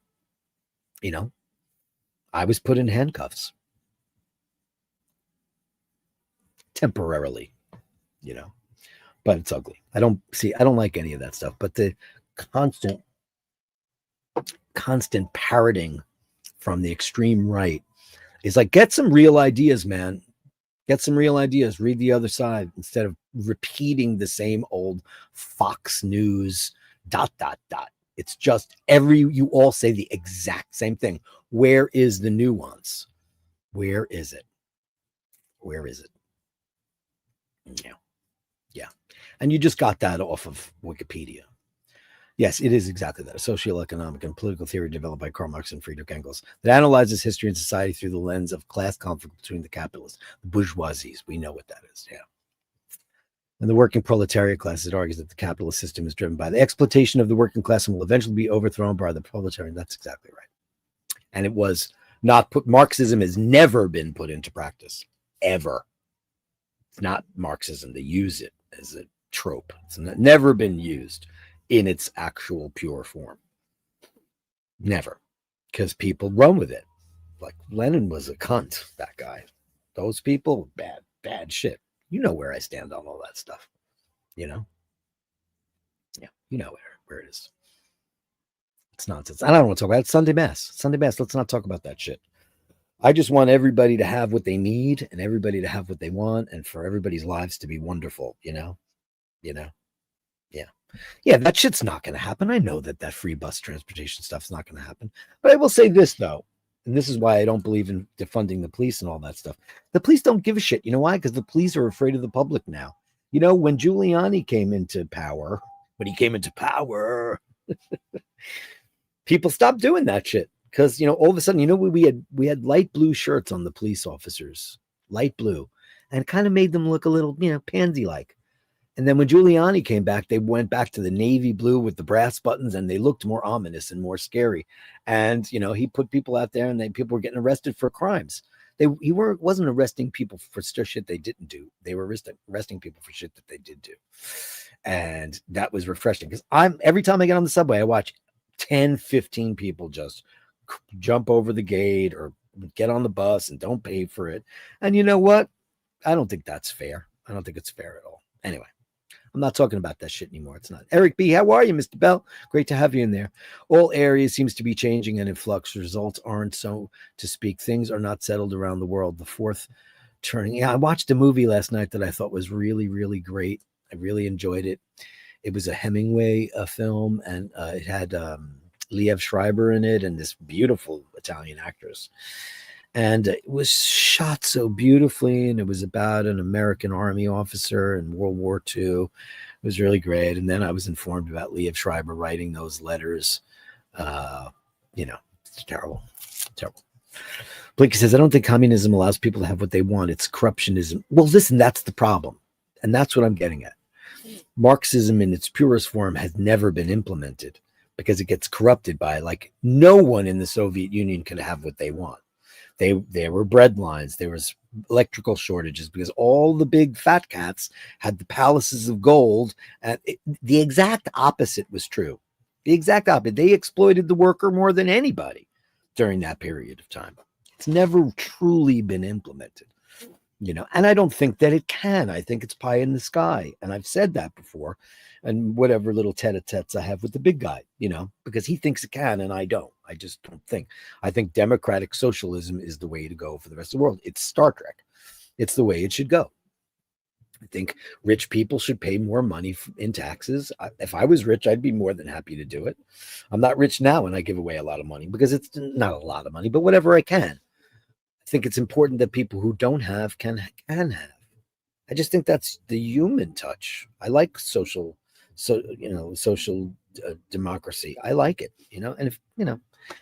I was put in handcuffs temporarily, but it's ugly. I don't like any of that stuff, but the constant parroting from the extreme right is like, get some real ideas, man. Get some real ideas. Read the other side instead of repeating the same old Fox News ... It's just you all say the exact same thing. Where is the nuance? Where is it? Yeah. And you just got that off of Wikipedia. Yes, it is exactly that. A socioeconomic and political theory developed by Karl Marx and Friedrich Engels that analyzes history and society through the lens of class conflict between the capitalists, the bourgeoisies. We know what that is, yeah. And the working proletariat class, it argues that the capitalist system is driven by the exploitation of the working class and will eventually be overthrown by the proletariat. That's exactly right. And it was not put, Marxism has never been put into practice, ever. It's not Marxism. They use it as a trope. It's never been used in its actual pure form. Never. Because people run with it. Like Lenin was a cunt, that guy. Those people, bad shit. You know where I stand on all that stuff. Yeah, you know where it is. It's nonsense. I don't want to talk about it. Sunday Mass. Let's not talk about that shit. I just want everybody to have what they need and everybody to have what they want and for everybody's lives to be wonderful, Yeah. Yeah, that shit's not going to happen. I know that free bus transportation stuff's not going to happen. But I will say this, though, and this is why I don't believe in defunding the police and all that stuff. The police don't give a shit. You know why? Because the police are afraid of the public now. When Giuliani came into power, people stopped doing that shit. Because, all of a sudden, we had light blue shirts on the police officers, light blue, and it kind of made them look a little, pansy-like. And then when Giuliani came back, they went back to the navy blue with the brass buttons, and they looked more ominous and more scary. And, he put people out there, and people were getting arrested for crimes. He wasn't arresting people for shit they didn't do. They were arresting people for shit that they did do. And that was refreshing, because every time I get on the subway, I watch 10, 15 people just jump over the gate or get on the bus and don't pay for it. And you know what? I don't think that's fair. I don't think it's fair at all. Anyway. I'm not talking about that shit anymore. It's not. Eric B., how are you, Mr. Bell? Great to have you in there. All areas seems to be changing and in flux. Results aren't, so to speak. Things are not settled around the world. The fourth turning. Yeah, I watched a movie last night that I thought was really, really great. I really enjoyed it. It was a Hemingway film, and it had Liev Schreiber in it and this beautiful Italian actress. And it was shot so beautifully, and it was about an American Army officer in World War II. It was really great. And then I was informed about Liev Schreiber writing those letters. It's terrible. Blinky says, I don't think communism allows people to have what they want. It's corruptionism. Well, listen, that's the problem. And that's what I'm getting at. Marxism in its purest form has never been implemented because it gets corrupted by, like, no one in the Soviet Union could have what they want. There were bread lines, there was electrical shortages because all the big fat cats had the palaces of gold. And the exact opposite was true. The exact opposite. They exploited the worker more than anybody during that period of time. It's never truly been implemented, and I don't think that it can. I think it's pie in the sky. And I've said that before. And whatever little tete-a-tetes I have with the big guy, because he thinks it can and I don't. I just don't think. I think democratic socialism is the way to go for the rest of the world. It's Star Trek. It's the way it should go. I think rich people should pay more money in taxes. If I was rich, I'd be more than happy to do it. I'm not rich now and I give away a lot of money because it's not a lot of money, but whatever I can. I think it's important that people who don't have can have. I just think that's the human touch. I like social democracy. I like it, and if,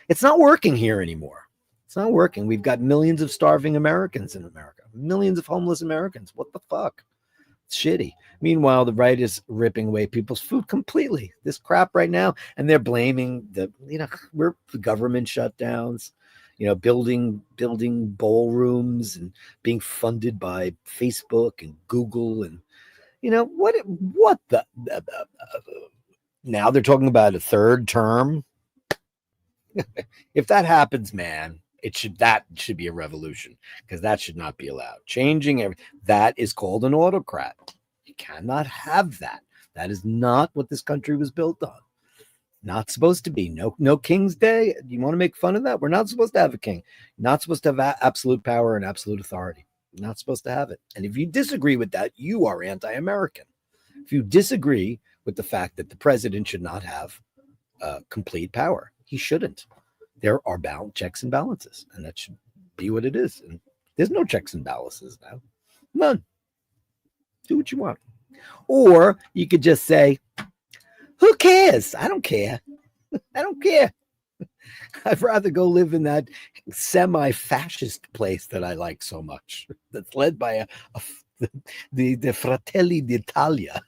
it's not working here anymore. It's not working. We've got millions of starving Americans in America, millions of homeless Americans. What the fuck? It's shitty. Meanwhile, the right is ripping away people's food completely. This crap right now. And they're blaming the government shutdowns, building ballrooms and being funded by Facebook and Google and, what the now they're talking about a third term. If that happens, man, that should be a revolution, because that should not be allowed. Changing that is called an autocrat. You cannot have that. That is not what this country was built on. Not supposed to be. No King's Day. You want to make fun of that? We're not supposed to have a king. Not supposed to have absolute power and absolute authority. Not supposed to have it. And if you disagree with that, you are anti-American. If you disagree with the fact that the president should not have complete power, he shouldn't. There are checks and balances, and that should be what it is. And there's no checks and balances now. None. Do what you want. Or you could just say, who cares? I don't care. I don't care. I'd rather go live in that semi-fascist place that I like so much, that's led by the Fratelli d'Italia.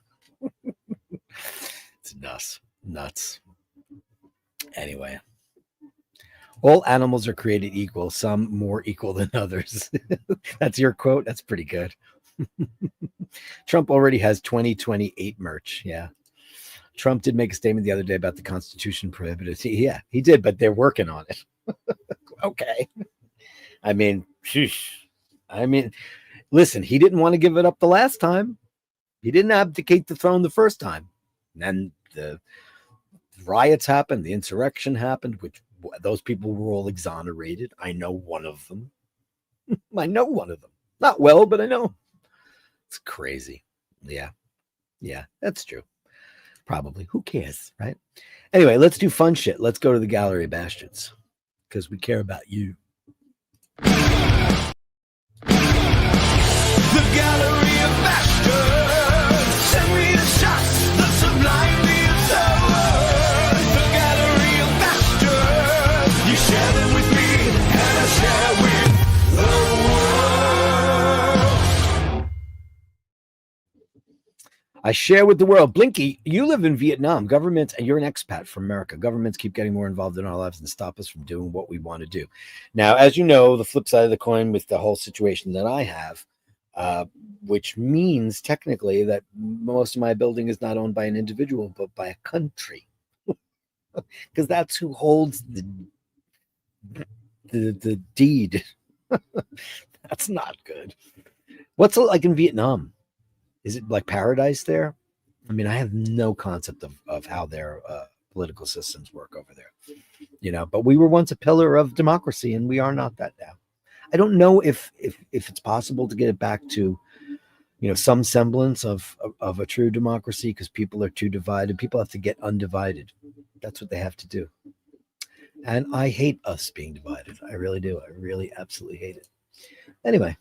It's nuts. Anyway, all animals are created equal, some more equal than others. That's your quote. That's pretty good. Trump already has 2028 merch. Yeah. Trump did make a statement the other day about the Constitution prohibited. Yeah, he did, but they're working on it. Okay. I mean, listen, he didn't want to give it up the last time. He didn't abdicate the throne the first time. And then the riots happened, the insurrection happened, which those people were all exonerated. I know one of them. Not well, but I know. It's crazy. Yeah, that's true. Probably. Who cares, right? Anyway, let's do fun shit. Let's go to the Gallery of Bastards, because we care about you. The Gallery of Bashtards. Send me the shots that sublime the absurd. The Gallery of Bashtards. You share them with me, and I share with the world. I share with the world. Blinky, you live in Vietnam. Governments, and you're an expat from America. Governments keep getting more involved in our lives and stop us from doing what we want to do. Now, as you know, the flip side of the coin with the whole situation that I have, which means technically that most of my building is not owned by an individual, but by a country, because that's who holds the deed. That's not good. What's it like in Vietnam? Is it like paradise there? I mean, I have no concept of how their political systems work over there, but we were once a pillar of democracy, and we are not that now. I don't know if it's possible to get it back to, some semblance of a true democracy, because people are too divided. People have to get undivided. That's what they have to do. And I hate us being divided. I really do. I really absolutely hate it. Anyway.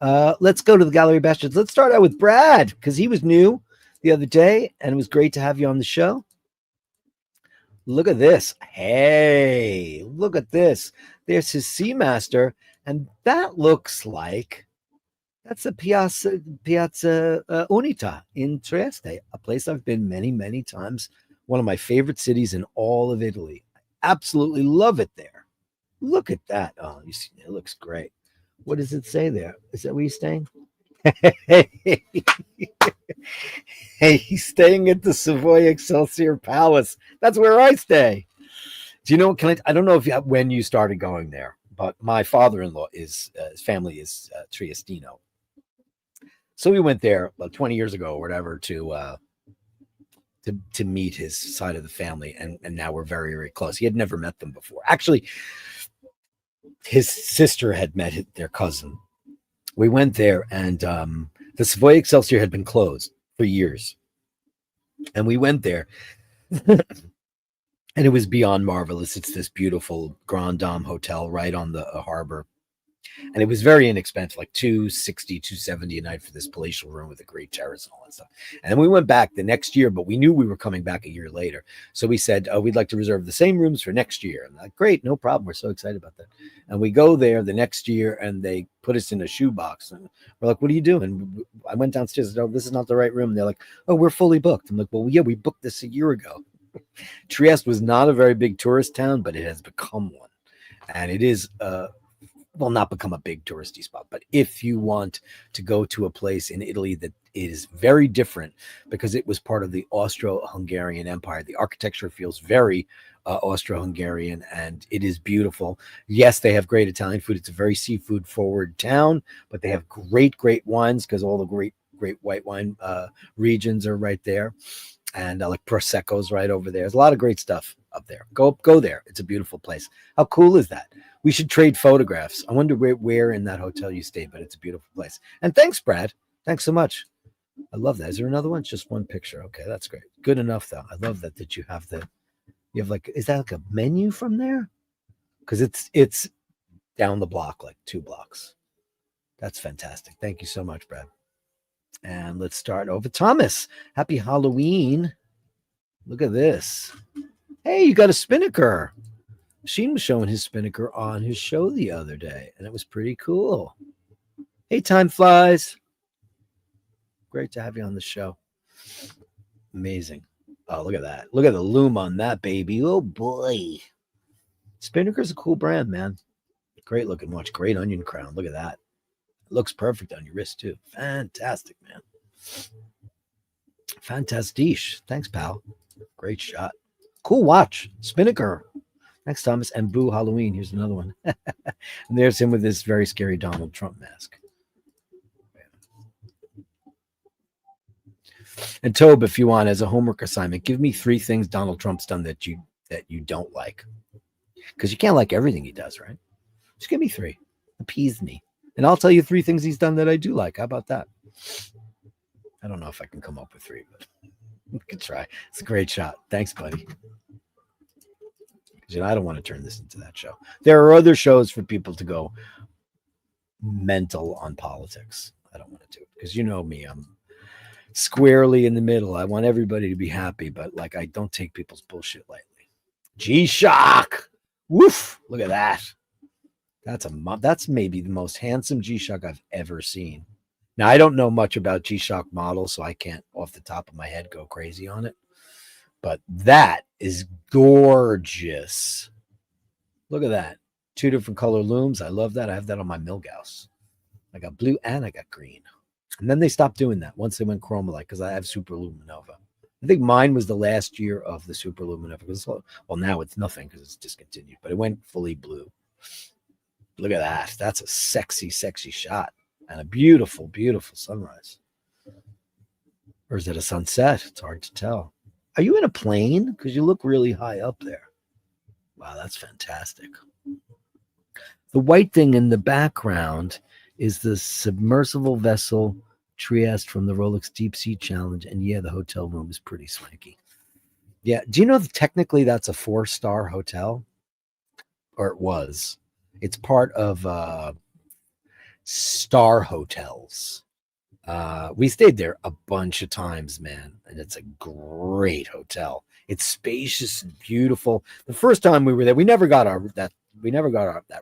Let's go to the Gallery of Bastards. Let's start out with Brad, because he was new the other day, and it was great to have you on the show. Look at this. Hey, look at this. There's his Seamaster, and that looks like That's the Piazza Unita in Trieste, a place I've been many, many times. One of my favorite cities in all of Italy. Absolutely love it there. Look at that. Oh, you see, it looks great. What does it say there? Is that where you're staying? Hey, hey, he's staying at the Savoy Excelsior Palace. That's where I stay. Do you know? I don't know if when you started going there, but my father-in-law is his family is Triestino, so we went there about 20 years ago or whatever to meet his side of the family, and now we're very, very close. He had never met them before. Actually, his sister had met their cousin. We went there, and the Savoy Excelsior had been closed for years, and we went there. And it was beyond marvelous. It's this beautiful Grand Dame hotel right on the harbor. And it was very inexpensive, like $260, $270 a night for this palatial room with a great terrace and all that stuff. And then we went back the next year, but we knew we were coming back a year later. So we said, oh, we'd like to reserve the same rooms for next year. And like, great, no problem. We're so excited about that. And we go there the next year and they put us in a shoebox. And we're like, what are you doing? I went downstairs and said, oh, this is not the right room. And they're like, oh, we're fully booked. I'm like, well, yeah, we booked this a year ago. Trieste was not a very big tourist town, but it has become one. And it is, not become a big touristy spot. But if you want to go to a place in Italy that is very different because it was part of the Austro-Hungarian Empire, the architecture feels very Austro-Hungarian and it is beautiful. Yes, they have great Italian food. It's a very seafood forward town, but they have great, great wines because all the great white wine regions are right there. And like Prosecco's right over there. There's a lot of great stuff up there. Go there. It's a beautiful place. How cool is that? We should trade photographs. I wonder where in that hotel you stayed, but it's a beautiful place. And thanks, Brad. Thanks so much. I love that. Is there another one? Just one picture. Okay, that's great. Good enough, though. I love that you have like, is that like a menu from there? Because it's down the block, like 2 blocks. That's fantastic. Thank you so much, Brad. And let's start over. Thomas, happy Halloween. Look at this. Hey, you got a spinnaker. Sheen was showing his spinnaker on his show the other day, and it was pretty cool. Hey, time flies. Great to have you on the show. Amazing. Oh, look at that. Look at the loom on that baby. Oh, boy. Spinnaker's a cool brand, man. Great looking watch. Great onion crown. Look at that. Looks perfect on your wrist, too. Fantastic, man. Fantastic. Thanks, pal. Great shot. Cool watch. Spinnaker. Thanks, Thomas. And Boo Halloween. Here's another one. And there's him with this very scary Donald Trump mask. And Tobe, if you want, as a homework assignment, give me 3 things Donald Trump's done that you don't like. Because you can't like everything he does, right? Just give me 3. Appease me. And I'll tell you 3 things he's done that I do like. How about that? I don't know if I can come up with 3, but we could try. It's a great shot. Thanks, buddy. Because I don't want to turn this into that show. There are other shows for people to go mental on politics. I don't want to do it because you know me. I'm squarely in the middle. I want everybody to be happy, but like I don't take people's bullshit lightly. G-Shock. Woof. Look at that. That's maybe the most handsome G-Shock I've ever seen. Now, I don't know much about G-Shock models, so I can't off the top of my head go crazy on it. But that is gorgeous. Look at that. 2 different color looms. I love that. I have that on my Milgauss. I got blue and I got green. And then they stopped doing that once they went Chromalight because I have Super Luminova. I think mine was the last year of the Super Luminova. Well, now it's nothing because it's discontinued, but it went fully blue. Look at that. That's a sexy, sexy shot. And a beautiful, beautiful sunrise. Or is it a sunset? It's hard to tell. Are you in a plane? Because you look really high up there. Wow, that's fantastic. The white thing in the background is the submersible vessel Trieste from the Rolex Deep Sea Challenge. And yeah, the hotel room is pretty swanky. Yeah. Do you know that technically that's a 4-star hotel? Or it was. It's part of Star Hotels. We stayed there a bunch of times, man, and it's a great hotel. It's spacious and beautiful. The first time we were there, we never got that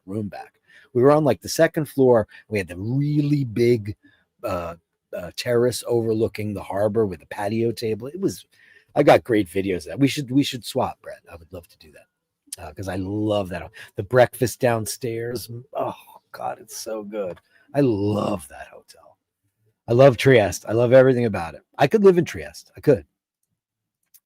room back. We were on like the second floor. We had the really big terrace overlooking the harbor with a patio table. I got great videos of that. We should swap, Brett. I would love to do that because I love that. The breakfast downstairs. Oh God, it's so good. I love that hotel. I love Trieste. I love everything about it. I could live in Trieste. I could,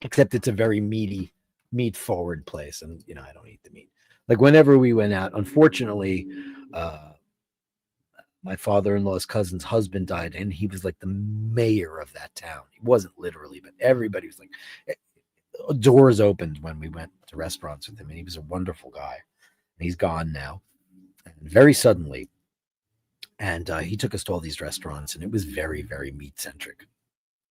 except it's a very meat forward place, and I don't eat the meat. Like whenever we went out, unfortunately, my father-in-law's cousin's husband died, and he was like the mayor of that town. He wasn't literally, but everybody was like, doors opened when we went to restaurants with him, and he was a wonderful guy. And he's gone now, and very suddenly. And he took us to all these restaurants, and it was very, very meat centric.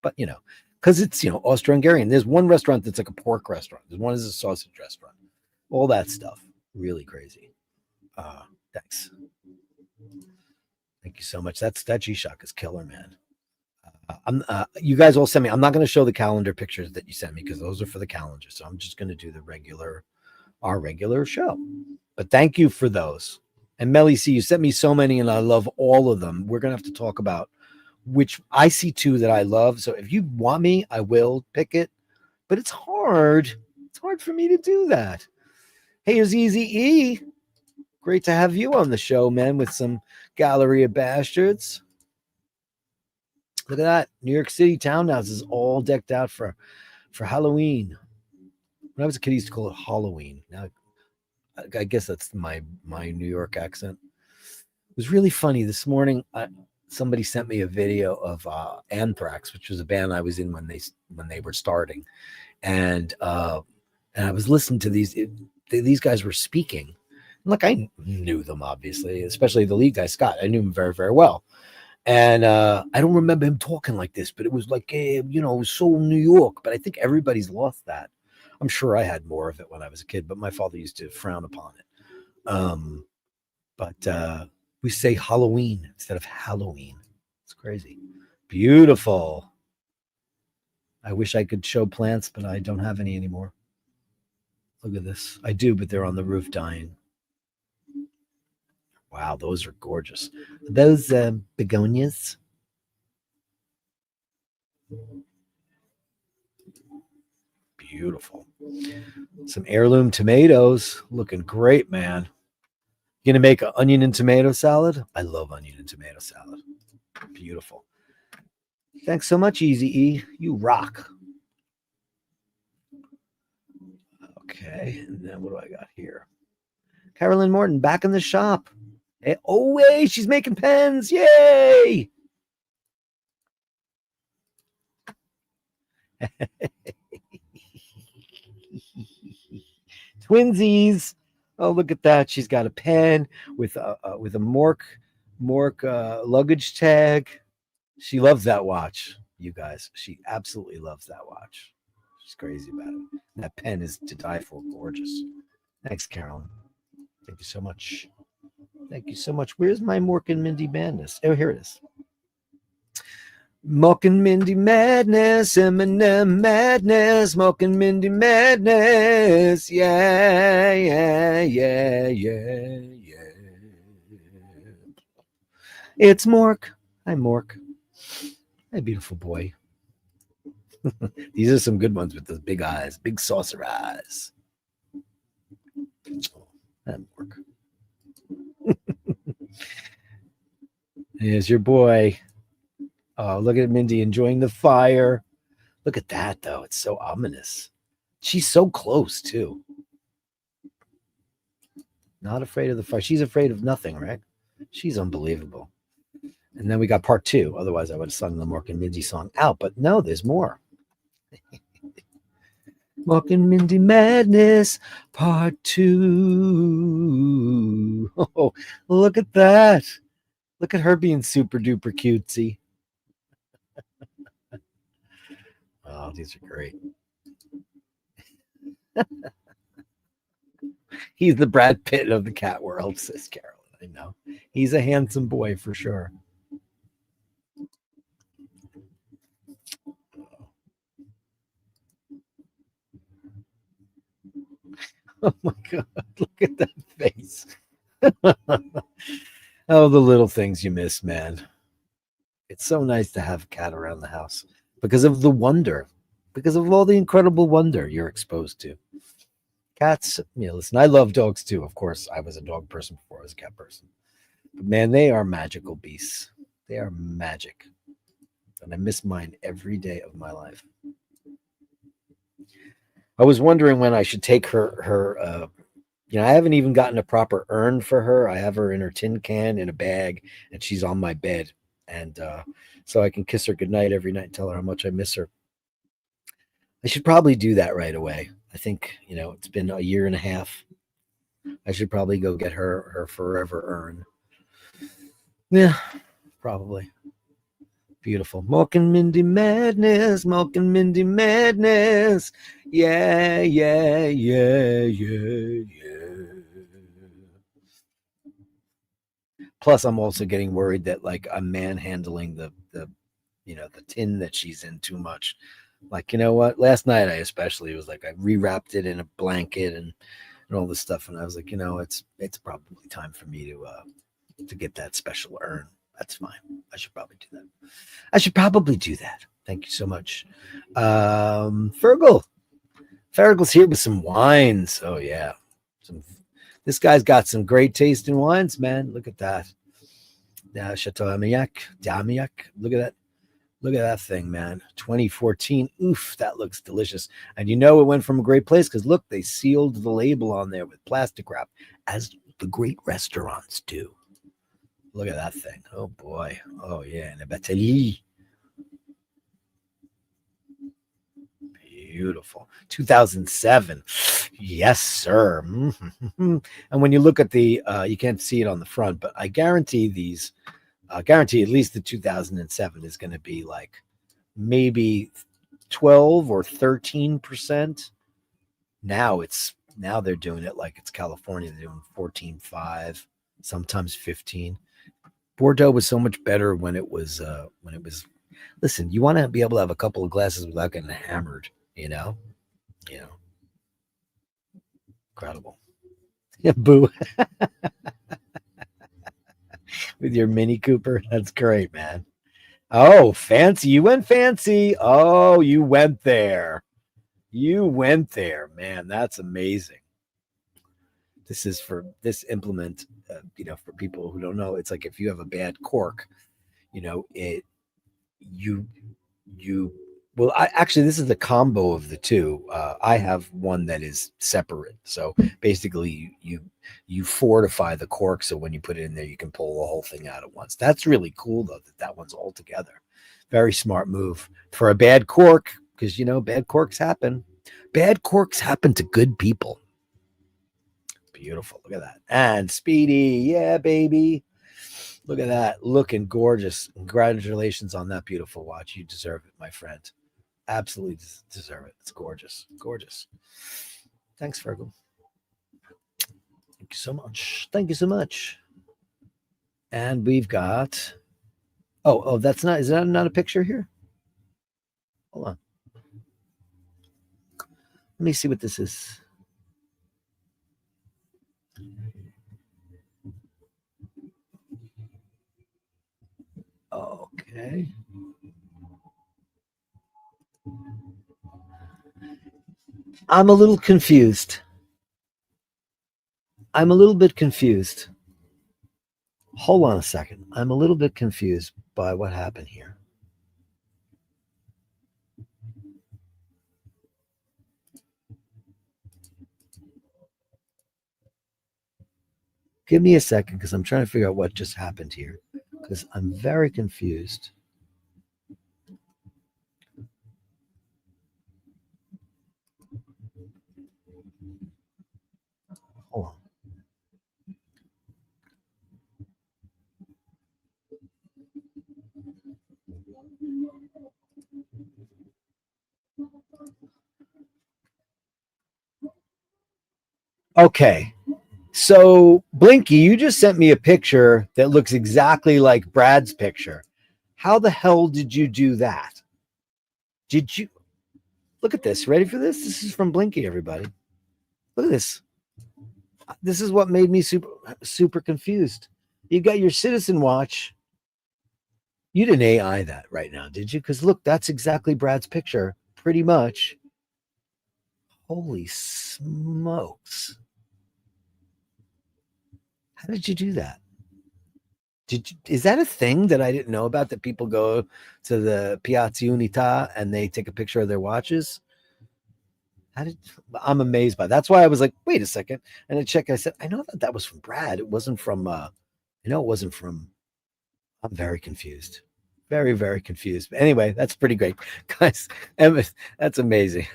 But because it's Austro-Hungarian. There's one restaurant that's like a pork restaurant. There's one is a sausage restaurant. All that stuff, really crazy. Thanks. Thank you so much. That G-Shock is killer, man. You guys all send me. I'm not going to show the calendar pictures that you sent me because those are for the calendar. So I'm just going to do our regular show. But thank you for those. And Melly C, you sent me so many, and I love all of them. We're going to have to talk about which I see two that I love. So if you want me, I will pick it. But it's hard. It's hard for me to do that. Hey, here's Easy E. Great to have you on the show, man, with some Gallery of Bastards. Look at that. New York City townhouses all decked out for Halloween. When I was a kid, I used to call it Halloween. Now, I guess that's my New York accent. It was really funny. This morning, somebody sent me a video of Anthrax, which was a band I was in when they were starting. And I was listening to these guys were speaking. Look, I knew them, obviously, especially the lead guy, Scott. I knew him very, very well. And I don't remember him talking like this, but it was like, it was so New York. But I think everybody's lost that. I'm sure I had more of it when I was a kid, but my father used to frown upon it. But we say Halloween instead of Halloween. It's crazy. Beautiful. I wish I could show plants, but I don't have any anymore. Look at this. I do, but they're on the roof dying. Wow, those are gorgeous. Are those begonias? Beautiful. Some heirloom tomatoes. Looking great, man. You gonna make an onion and tomato salad? I love onion and tomato salad. Beautiful. Thanks so much, Easy E. You rock. Okay, and then what do I got here? Carolyn Morton back in the shop. Hey, oh, wait, she's making pens. Yay! Twinsies. Oh, look at that. She's got a pen with a Mork luggage tag. She loves that watch, you guys. She absolutely loves that watch. She's crazy about it. That pen is to die for. Gorgeous. Thanks, Carolyn. Thank you so much. Thank you so much. Where's my Mork and Mindy madness? Oh, here it is. Mork and Mindy madness, Eminem madness, Mork and Mindy madness. Yeah, yeah, yeah, yeah, yeah. It's Mork. Hi, Mork. Hi, beautiful boy. These are some good ones with those big eyes, big saucer eyes. Hi, Mork. Here's your boy. Oh, look at Mindy enjoying the fire. Look at that, though. It's so ominous. She's so close, too. Not afraid of the fire. She's afraid of nothing, right? She's unbelievable. And then we got part 2. Otherwise, I would have sung the Mork and Mindy song out. But no, there's more. Mork and Mindy Madness, part 2. Oh, look at that. Look at her being super duper cutesy. Oh, these are great. He's the Brad Pitt of the cat world, says Carolyn. I know. He's a handsome boy for sure. Oh my God, look at that face. Oh, the little things you miss, man. It's so nice to have a cat around the house because of the wonder, because of all the incredible wonder you're exposed to. Cats, listen, I love dogs too. Of course, I was a dog person before I was a cat person. But man, they are magical beasts. They are magic. And I miss mine every day of my life. I was wondering when I should take her I haven't even gotten a proper urn for her. I have her in her tin can in a bag, and she's on my bed. And so I can kiss her goodnight every night and tell her how much I miss her. I should probably do that right away. I think, it's been a year and a half. I should probably go get her forever urn. Yeah, probably. Beautiful. Mork and Mindy madness. Mork and Mindy madness. Yeah, yeah, yeah, yeah, yeah. Plus, I'm also getting worried that like I'm manhandling the tin that she's in too much. Like, you know what? Last night I especially was like I rewrapped it in a blanket and all this stuff, and I was like, it's probably time for me to get that special urn. That's fine. I should probably do that. Thank you so much. Fergal. Fergal's here with some wines. Oh yeah. This guy's got some great taste in wines, man. Look at that. Chateau Damiac. Look at that. Look at that thing, man. 2014. Oof, that looks delicious. And it went from a great place because look, they sealed the label on there with plastic wrap, as the great restaurants do. Look at that thing. Oh boy. Oh yeah. And a Batterie. Beautiful. 2007. Yes, sir. Mm-hmm. And when you look at the, you can't see it on the front, but I guarantee at least the 2007 is going to be like maybe 12 or 13%. Now they're doing it like it's California. They're doing 14.5, sometimes 15. Bordeaux was so much better when it was listen, you want to be able to have a couple of glasses without getting hammered, incredible. Yeah, boo. With your Mini Cooper. That's great, man. Oh, fancy. You went fancy. Oh, you went there. You went there, man. That's amazing. This implement, for people who don't know, it's like if you have a bad cork, it you well, actually this is the combo of the two. I have one that is separate, so basically you fortify the cork so when you put it in there you can pull the whole thing out at once. That's really cool though, that one's all together. Very smart move for a bad cork, because bad corks happen to good people. Beautiful. Look at that. And Speedy. Yeah, baby. Look at that. Looking gorgeous. Congratulations on that beautiful watch. You deserve it, my friend. Absolutely deserve it. It's gorgeous. Gorgeous. Thanks, Fergal. Thank you so much. Thank you so much. And we've got. Oh, is that not a picture here? Hold on. Let me see what this is. Okay. I'm a little confused. I'm a little bit confused. Hold on a second. I'm a little bit confused by what happened here. Give me a second because I'm trying to figure out what just happened here, because I'm very confused. Hold on. Okay. So, Blinky, you just sent me a picture that looks exactly like Brad's picture. How the hell did you do that? Did you look at this? Ready for this? This is from Blinky, everybody. Look at this. This is what made me super confused. You got your Citizen watch, You didn't AI that right now, did you? Because look, that's exactly Brad's picture, pretty much. Holy smokes. How did you do that? Is that a thing that I didn't know about, that people go to the Piazza Unità and they take a picture of their watches? I'm amazed by that. That's why I was like, wait a second. And I checked, I said, I know that was from Brad. It wasn't from I know it wasn't from. I'm very confused. Very, very confused. But anyway, that's pretty great. Guys, Emma, that's amazing.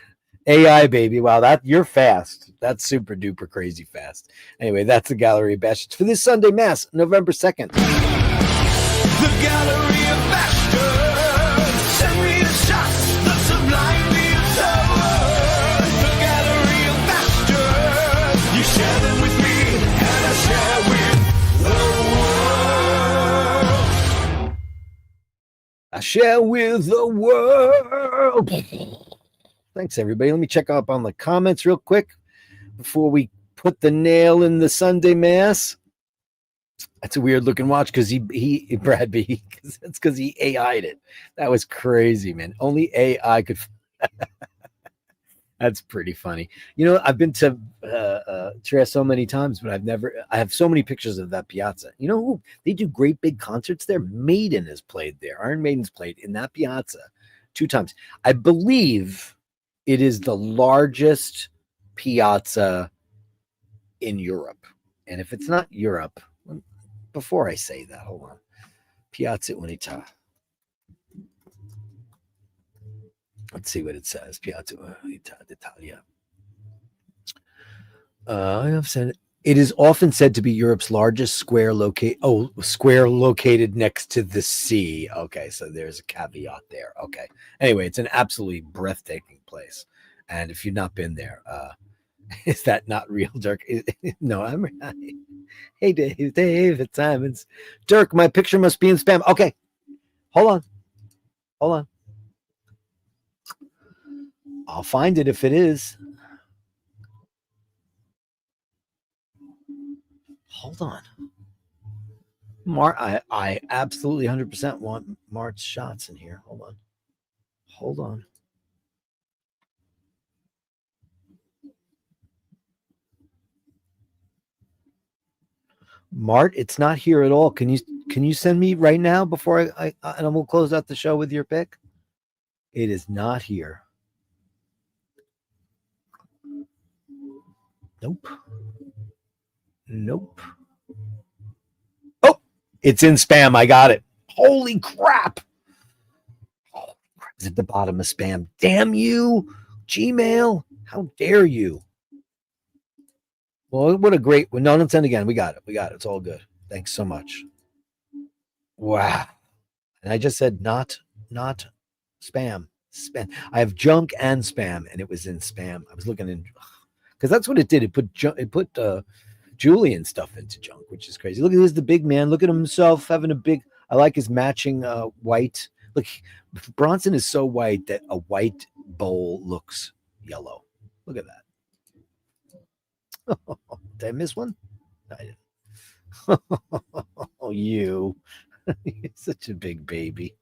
AI baby. Wow, you're fast. That's super duper crazy fast. Anyway, that's the Gallery of Bastards for this Sunday Mass, November 2nd. The Gallery of Bashtards. Send me the shots, the sublime views of words. The Gallery of Bashtards. You share them with me, and I share with the world. I share with the world. Thanks, everybody. Let me check up on the comments real quick before we put the nail in the Sunday Mass. That's a weird looking watch because he Brad B. That's because he AI'd it. That was crazy, man. Only AI could. That's pretty funny. You know, I've been to Trieste so many times, but I have so many pictures of that piazza. You know who? They do great big concerts there. Maiden has played there. Iron Maiden's played in that piazza 2 times. I believe it is the largest piazza in Europe. And if it's not Europe, before I say that, hold on. Piazza Unità. Let's see what it says. Piazza Unità d'Italia. I've said it is often said to be Europe's largest square located next to the sea. Okay, so there's a caveat there. Okay. Anyway, it's an absolutely breathtaking place. And if you've not been there, is that not real, Dirk? No, I'm right. Hey, David Simons. Dirk, my picture must be in spam. Okay. Hold on. I'll find it if it is. Hold on. I absolutely 100% want Mart's shots in here. Hold on. Mart, it's not here at all. Can you send me right now before I and we'll close out the show with your pick? It is not here. Nope. Oh, it's in spam. I got it. Holy crap. It's at the bottom of spam. Damn you, Gmail. How dare you? Well, what a great. No, don't send again. We got it. It's all good. Thanks so much. Wow. And I just said not spam. I have junk and spam, and it was in spam. I was looking in because that's what it did. It put Julian stuff into junk, which is crazy. Look at this, the big man. Look at himself having a big. I like his matching white. Look, Bronson is so white that a white bowl looks yellow. Look at that. Did I miss one? I didn't. Oh, you. You're such a big baby.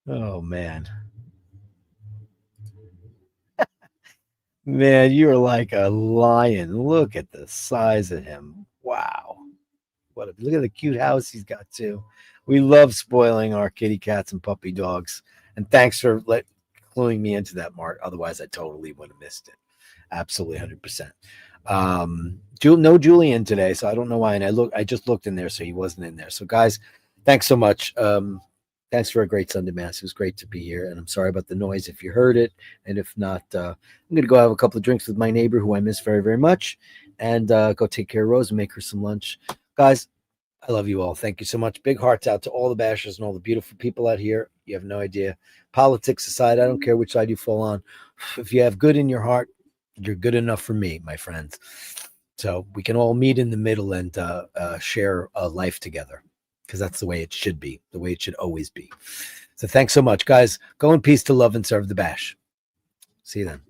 Oh, man. Man, you're like a lion. Look at the size of him. Wow. Look at the cute house he's got, too. We love spoiling our kitty cats and puppy dogs. And thanks for cluing me into that, Mark. Otherwise, I totally would have missed it. Absolutely 100%. No Julian today, so I don't know why. And I just looked in there, so he wasn't in there. So, guys, thanks so much. Thanks for a great Sunday Mass. It was great to be here. And I'm sorry about the noise if you heard it. And if not, I'm going to go have a couple of drinks with my neighbor who I miss very, very much. And go take care of Rose and make her some lunch. Guys, I love you all. Thank you so much. Big hearts out to all the bashers and all the beautiful people out here. You have no idea. Politics aside, I don't care which side you fall on. If you have good in your heart, you're good enough for me, my friends. So we can all meet in the middle and share a life together. Because that's the way it should be, the way it should always be. So thanks so much, guys. Go in peace to love and serve the bash. See you then.